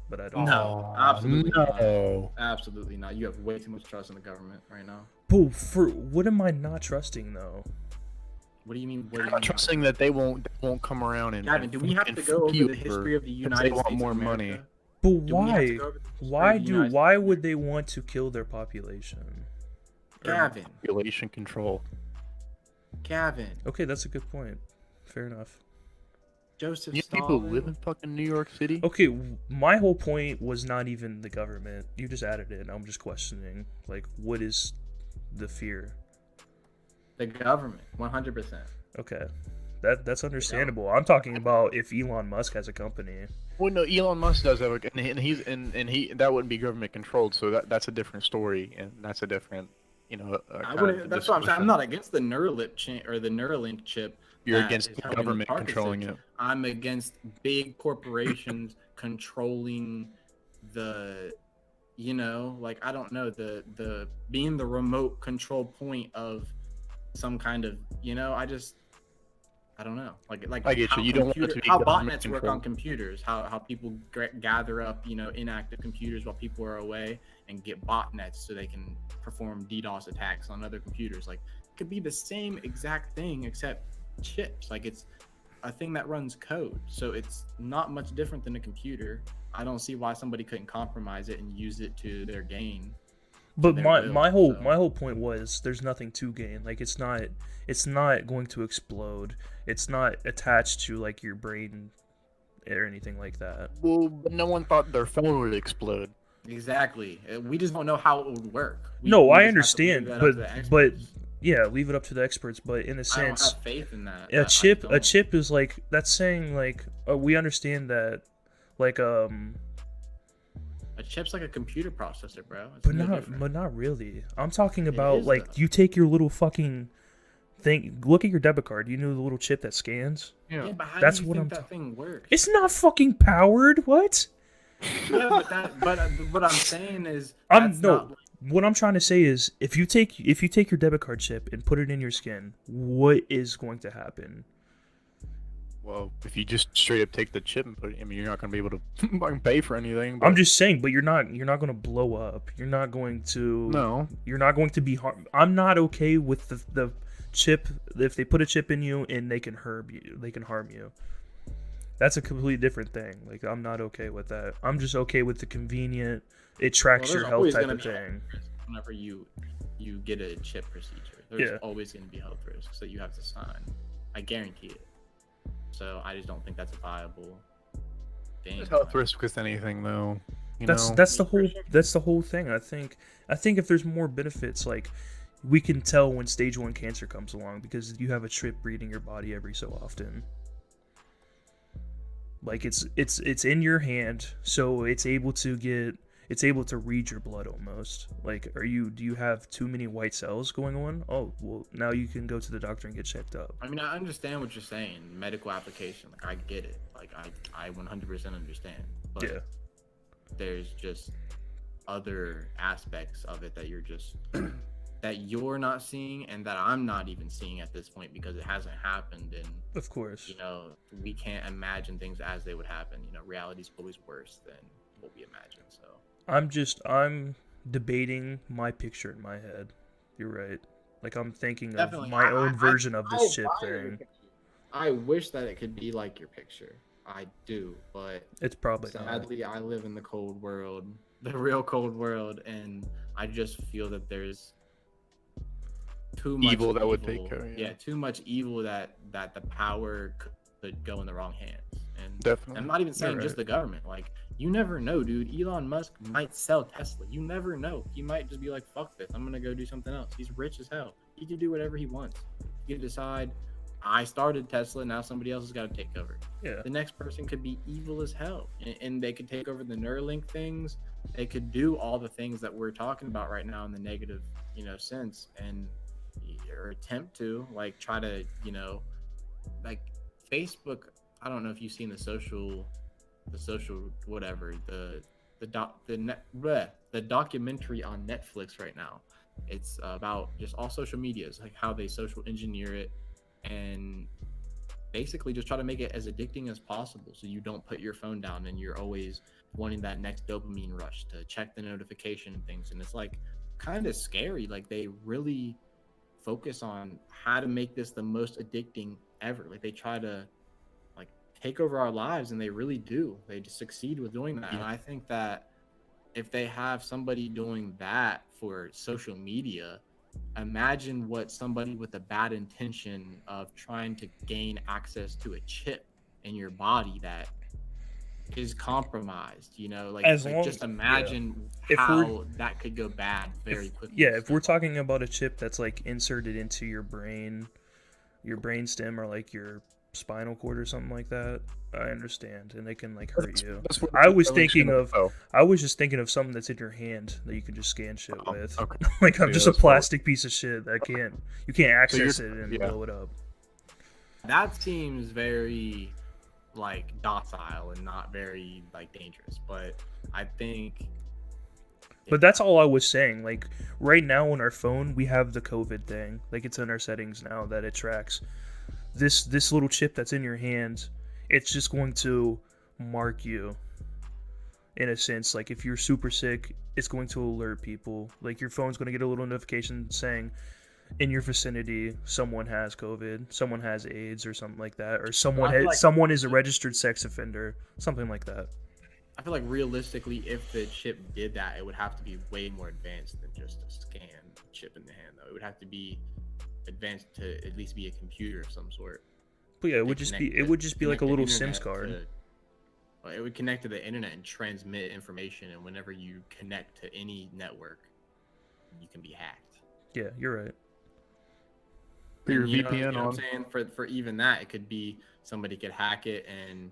but I don't. No, absolutely not. Absolutely not. You have way too much trust in the government right now. But for what am I not trusting though? What do you mean? What do You're you not mean? trusting that they won't come around and Gavin, do we have to go over the history of the United want States more of money. America? But Do we have to why? go over the history Why of the United why States of would they want to kill their population? Gavin, Population control. Gavin, Okay, that's a good point. Fair enough. Joseph You Stalin. people live in fucking New York City? Okay, my whole point was not even the government. You just added it. I'm just questioning, like, what is the fear? The government, 100%. Okay, that's understandable. I'm talking about if Elon Musk has a company. Well, no, Elon Musk does have a, and he that wouldn't be government controlled, so that's a different story, and that's a different, That's what I'm saying. I'm not against the Neuralink chip or the Neuralink chip. You're that against is the helping with government Parkinson's. controlling it. I'm against big corporations controlling the, like, I don't know, the being the remote control point of some kind of, I don't know, like I get you. You don't want it to be how government botnets work controlled. on computers, how people gather up, inactive computers while people are away and get botnets so they can perform DDoS attacks on other computers. Like, it could be the same exact thing except chips. Like, it's a thing that runs code, so it's not much different than a computer. I don't see why somebody couldn't compromise it and use it to their gain. But my whole so. my whole point was there's nothing to gain. Like, it's not going to explode. It's not attached to, like, your brain or anything like that. Well, but no one thought their phone would explode. Exactly. We just don't know how it would work. No, I just have to understand, leave that up to the but experts. yeah, leave it up to the experts. But in a I don't sense, have faith in that. a chip I don't. is like, that's saying, like, we understand that, like, A chip's like a computer processor, bro. It's but no not different. but not really. I'm talking about, is, like, though. you take your little fucking thing. Look at your debit card. You know the little chip that scans. Yeah, but how That's do you what think I'm that thing works? It's not fucking powered. What? Yeah, but what I'm saying is that's not like, What I'm trying to say is, if you take your debit card chip and put it in your skin, what is going to happen? Well, if you just straight up take the chip and put it, I mean, you're not going to be able to fucking pay for anything. But... I'm just saying, but you're not going to blow up. You're not going to. No. You're not going to be harmed. I'm not okay with the chip. If they put a chip in you and they can harm you. That's a completely different thing. Like, I'm not okay with that. I'm just okay with the convenient. It tracks your health type of thing. Whenever you get a chip procedure, there's always going to be health risks that you have to sign. I guarantee it. So I just don't think that's a viable thing. There's health risk with anything, though. That's the whole thing. I think if there's more benefits, like, we can tell when stage 1 cancer comes along because you have a chip reading your body every so often. Like, it's in your hand, so it's able to read your blood almost. Like, do you have too many white cells going on? Oh, well, now you can go to the doctor and get checked up. I mean, I understand what you're saying, medical application. Like, I get it. Like, I 100% understand. But Yeah. there's just other aspects of it that that you're not seeing and that I'm not even seeing at this point because it hasn't happened. And Of course. we can't imagine things as they would happen. Reality's always worse than what we imagine. So I'm debating my picture in my head. You're right. Like, I'm thinking definitely of my own version of this chip buy your thing. picture. I wish that it could be like your picture. I do, but It's probably not. sadly, I live in the cold world, the real cold world, and I just feel that there's too much evil that would take care. Yeah, too much evil that the power could go in the wrong hands. And Definitely. I'm not even saying You're just the government. Like, you never know, dude. Elon Musk might sell Tesla. You never know. He might just be like, fuck this. I'm gonna go do something else. He's rich as hell. He can do whatever he wants. He can decide, I started Tesla, now somebody else has got to take over. Yeah. The next person could be evil as hell, and they could take over the Neuralink things. They could do all the things that we're talking about right now in the negative, sense, and or attempt to, like, try to, like, Facebook. I don't know if you've seen the social whatever, the documentary on Netflix right now. It's about just all social medias, like how they social engineer it and basically just try to make it as addicting as possible so you don't put your phone down and you're always wanting that next dopamine rush to check the notification and things. And it's like kind of scary. Like, they really focus on how to make this the most addicting ever. Like they try to like take over our lives, and they really do. They just succeed with doing that. And I think that if they have somebody doing that for social media, imagine what somebody with a bad intention of trying to gain access to a chip in your body that is compromised, As like long, just yeah. imagine If we're how that could go bad very quickly. yeah, if we're talking about a chip that's like inserted into your brain stem, or like your spinal cord or something like that, I understand, and they can like hurt you. That's what I was the thinking of Oh, I was just thinking of something that's in your hand that you can just scan shit oh, with. okay. Like I'm Yeah, just a that's forward. plastic piece of shit that you can't access it and yeah. blow it up. That seems very like docile and not very like dangerous, but I think But that's all I was saying. Like right now on our phone, we have the COVID thing. Like it's in our settings now that it tracks this little chip that's in your hand. It's just going to mark you in a sense. Like if you're super sick, it's going to alert people. Like your phone's going to get a little notification saying in your vicinity someone has COVID, someone has AIDS or something like that, or someone is a registered sex offender, something like that. I feel like realistically, if the chip did that, it would have to be way more advanced than just a scan chip in the hand, though. It would have to be advanced to at least be a computer of some sort. But yeah, it would just be like a little SIMS card. It would connect to the internet and transmit information, and whenever you connect to any network, you can be hacked. Yeah, you're right. Put your You VPN know on. what I'm saying? For even that, it could be somebody could hack it and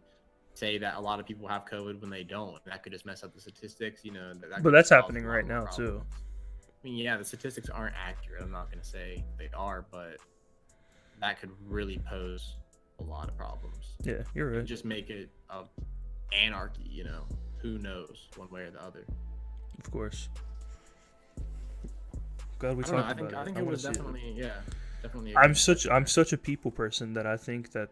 say that a lot of people have COVID when they don't. That could just mess up the statistics, that But that's happening right now too. I mean, yeah, the statistics aren't accurate. I'm not going to say they are, but that could really pose a lot of problems. Yeah, you're right. Just make it a anarchy, who knows one way or the other. Of course. Glad we I don't know, talked about it. I think it was definitely, definitely. I'm such a people person that I think that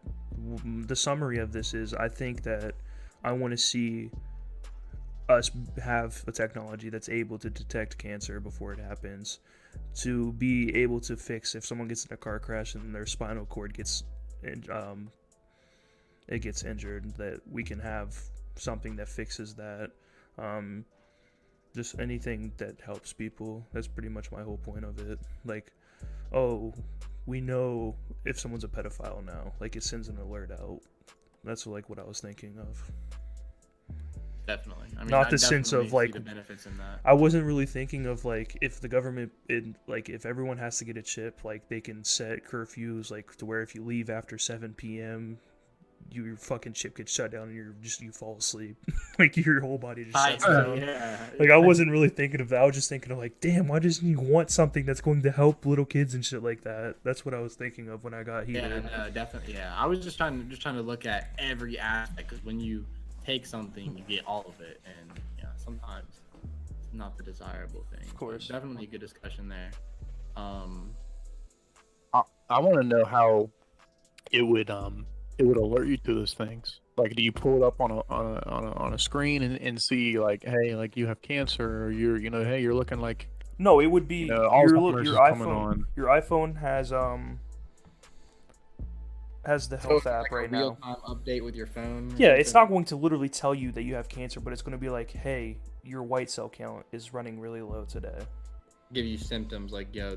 the summary of this is I think that I want to see us have a technology that's able to detect cancer before it happens, to be able to fix if someone gets in a car crash and their spinal cord gets injured, that we can have something that fixes that. Just anything that helps people. That's pretty much my whole point of it. Like, oh, we know if someone's a pedophile now. Like, it sends an alert out. That's like what I was thinking of. Definitely. I mean, not the sense of like the benefits in that. I wasn't really thinking of like if the government, if everyone has to get a chip, like they can set curfews like to where if you leave after 7 p.m. your fucking chip gets shut down and you fall asleep. Like your whole body just shuts down. Yeah. Like I wasn't really thinking of that. I was just thinking of like, damn, why doesn't you want something that's going to help little kids and shit like that? That's what I was thinking of when I got here. Yeah, no, definitely. Yeah, I was just trying to look at every aspect, because when you take something, you get all of it, and sometimes it's not the desirable thing. Of course. But definitely a good discussion there. I want to know how it would alert you to those things. Like, do you pull it up on a screen and see like, hey, like you have cancer, or you're hey, you're looking like. No, it would be your iPhone. Your iPhone has the health app right now. Real-time update with your phone. Yeah, it's not going to literally tell you that you have cancer, but it's going to be like, hey, your white cell count is running really low today. Give you symptoms like, yo,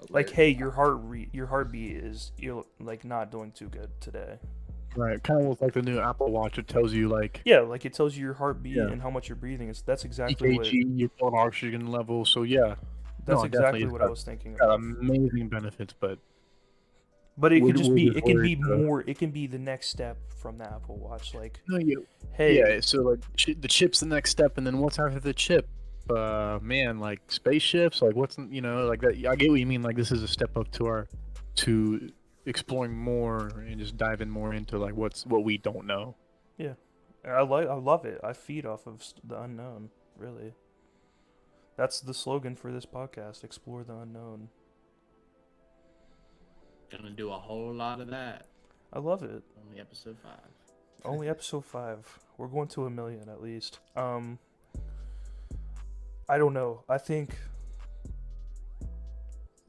like, hey, your heartbeat is like not doing too good today. Right, kind of looks like the new Apple Watch. It tells you like like it tells you your heartbeat and how much you're breathing. That's exactly EKG, your blood oxygen level. So yeah, that's exactly what I was thinking. Got amazing benefits, but it could just be it can be more. It can be the next step from the Apple Watch. Like, hey, yeah. So like the chip's the next step, and then what's after the chip? Man, like spaceships. Like what's like that? I get what you mean. Like this is a step up to exploring more and just diving more into like what we don't know. Yeah, I love it. I feed off of the unknown. Really, that's the slogan for this podcast: explore the unknown. Gonna do a whole lot of that. I love it. Only episode 5. Only episode 5. We're going to 1 million at least. I don't know. I think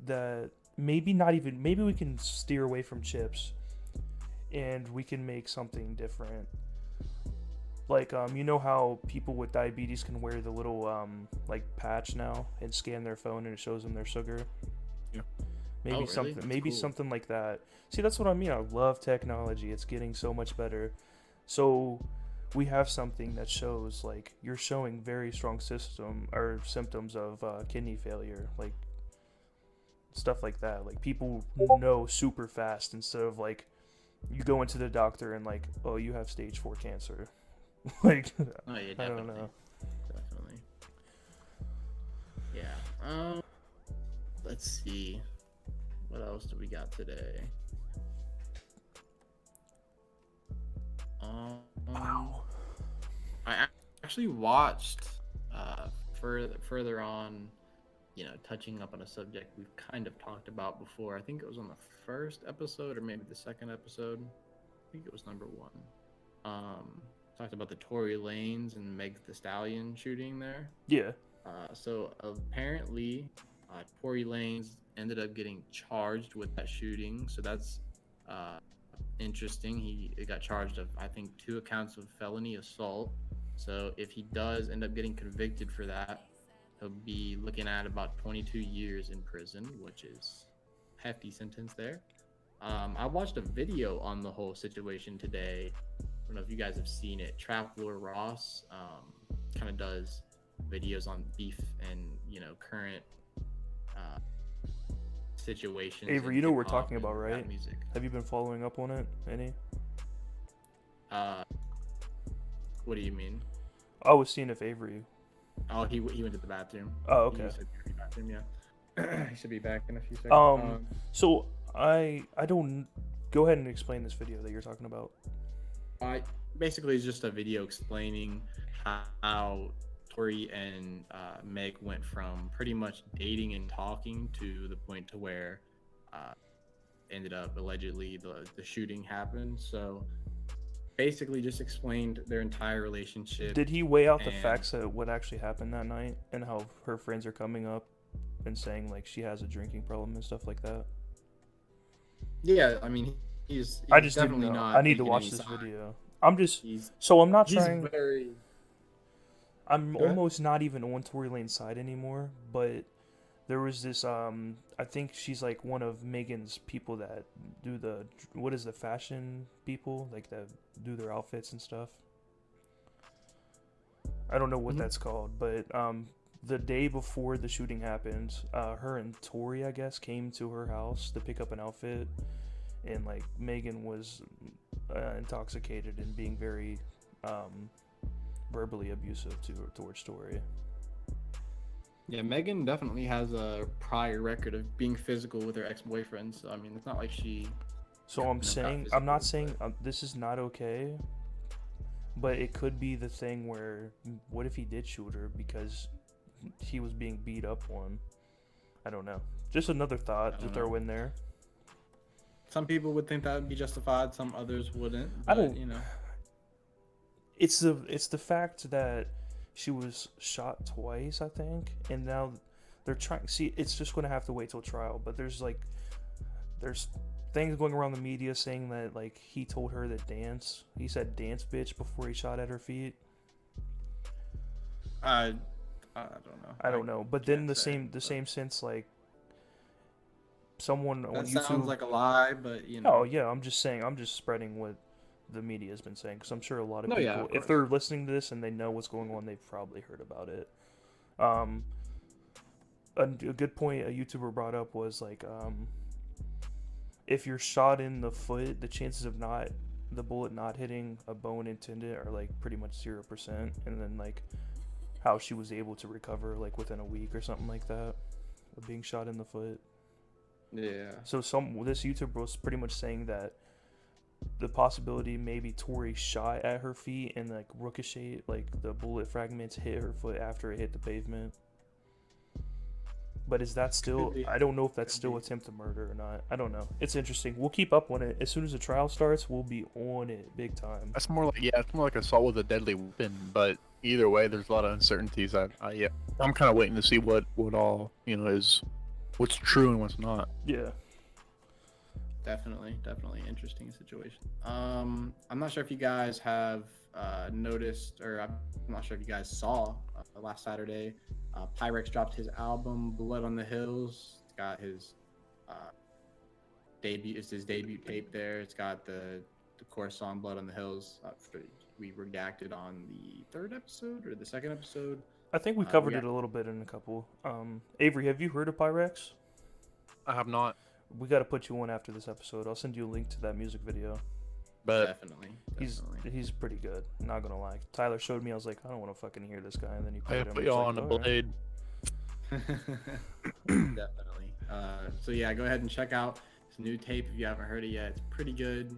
that maybe we can steer away from chips and we can make something different. Like you know how people with diabetes can wear the little like patch now and scan their phone and it shows them their sugar. Yeah. Maybe Oh, really? something That's maybe cool. something like that. See, that's what I mean. I love technology. It's getting so much better. So we have something that shows like you're showing very strong symptoms of kidney failure, like stuff like that. Like people know super fast instead of like you go into the doctor and like, oh, you have stage 4 cancer. Like Oh yeah, I don't definitely. know. Definitely. Yeah. Let's see. What else do we got today? Wow. I actually watched further on, you know, touching up on a subject we've kind of talked about before. I think it was on the first episode or maybe the second episode. I think it was number 1. Talked about the Tory Lanez and Meg Thee Stallion shooting there. Yeah. So apparently, Tory Lanez ended up getting charged with that shooting. So that's interesting. He got charged of, I think, 2 accounts of felony assault. So if he does end up getting convicted for that, he'll be looking at about 22 years in prison, which is a hefty sentence there. I watched a video on the whole situation today. I don't know if you guys have seen it. Traveler Ross kind of does videos on beef and, you know, current situations. Avery, in you know what we're hip-hop talking and about, rap right? Music. Have you been following up on it any? What do you mean? I was seeing if Avery. Oh, he went to the bathroom. Oh, He okay. used to be in the bathroom, yeah. He should be back in a few seconds. So I don't. Go ahead and explain this video that you're talking about. Basically, it's just a video explaining how Tori and Meg went from pretty much dating and talking to the point to where ended up allegedly the shooting happened. So basically just explained their entire relationship. Did he weigh out the and- facts of what actually happened that night and how her friends are coming up and saying like she has a drinking problem and stuff like that? Yeah, I mean, he's I just didn't definitely know. not I need to taking watch any this side. video. I'm just He's so I'm not he's trying. very I'm Go ahead. almost not even on Tory Lane's side anymore, but there was this I think she's like one of Megan's people that do the fashion people, like that do their outfits and stuff. I don't know what Mhm. that's called, but the day before the shooting happened, her and Tori, I guess, came to her house to pick up an outfit, and like Megan was intoxicated and being very verbally abusive towards Tori. Yeah, Megan definitely has a prior record of being physical with her ex-boyfriends. So, I mean, it's not like she. So Yeah, I'm no, saying, not I'm not physical, saying this is not okay, but it could be the thing where, what if he did shoot her because he was being beat up on? I don't know. Just another thought to don't throw know. in there. Some people would think that would be justified. Some others wouldn't. I But, don't- You know. It's the fact that she was shot twice, I think, and now they're trying. See, it's just going to have to wait till trial. But there's things going around the media saying that like he told her to dance. He said "dance, bitch" before he shot at her feet. I don't know. I don't know. But then can't the say, same but- sense, like someone on That YouTube. sounds like a lie, but you know. Oh yeah, I'm just saying. I'm just spreading what the media has been saying because I'm sure a lot of No, people, yeah, of if course. they're listening to this and they know what's going on, they've probably heard about it. A good point a YouTuber brought up was like, if you're shot in the foot, the chances of the bullet not hitting a bone intended are like pretty much 0%, and then like how she was able to recover like within a week or something like that of being shot in the foot. Yeah. So this YouTuber was pretty much saying that the possibility maybe Tori shot at her feet and like ricochet, like the bullet fragments hit her foot after it hit the pavement. But is that still? Could be. I don't know if that's Could still be. attempted murder or not. I don't know. It's interesting. We'll keep up on it. As soon as the trial starts, we'll be on it big time. That's more like it's more like assault with a deadly weapon. But either way, there's a lot of uncertainties. I'm kind of waiting to see what all is what's true and what's not. Yeah. Definitely interesting situation. I'm not sure if you guys have noticed, or I'm not sure if you guys saw last Saturday, Pyrex dropped his album Blood on the Hills. It's got his his debut tape there. It's got the core song Blood on the Hills. We reacted on the third episode or the second episode. I think we covered it a little bit in a couple. Avery, have you heard of Pyrex? I have not. We got to put you on after this episode. I'll send you a link to that music video. But Definitely. He's pretty good. Not gonna lie. Tyler showed me. I was like, I don't want to fucking hear this guy. And then he I played him. put y'all on a blade. Definitely. So yeah, go ahead and check out his new tape if you haven't heard it yet. It's pretty good,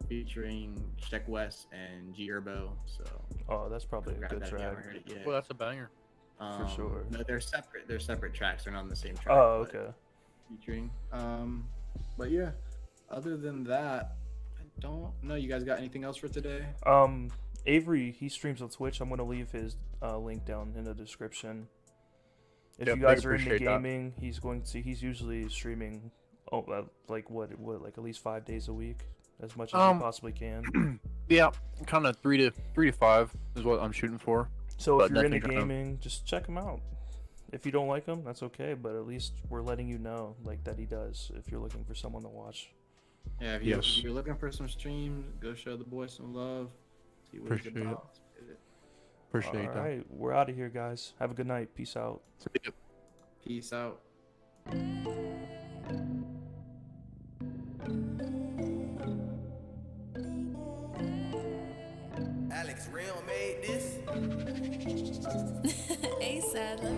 featuring Sheck West and G Herbo. So. Oh, that's probably a grab good that if you track. haven't heard it yet. Well, that's a banger. For sure. No, they're separate. They're separate tracks. They're not on the same track. Oh, but okay. Featuring. But yeah, other than that, I don't know. You guys got anything else for today? Avery, he streams on Twitch. I'm gonna leave his link down in the description. If Yep, you guys I are into appreciate that. gaming, he's usually streaming. Like what like at least 5 days a week, as much as he possibly can. Yeah, kind of 3 to 5 is what I'm shooting for. So But if you're into definitely trying to- gaming, just check him out. If you don't like him, that's okay. But at least we're letting you know like that he does. If you're looking for someone to watch. Yeah, if you're looking for some streams, go show the boy some love. See what he's Appreciate it. about. Appreciate All that. right, we're out of here, guys. Have a good night. Peace out. See ya. Peace out. Alex Real made this. Hey, Sadler.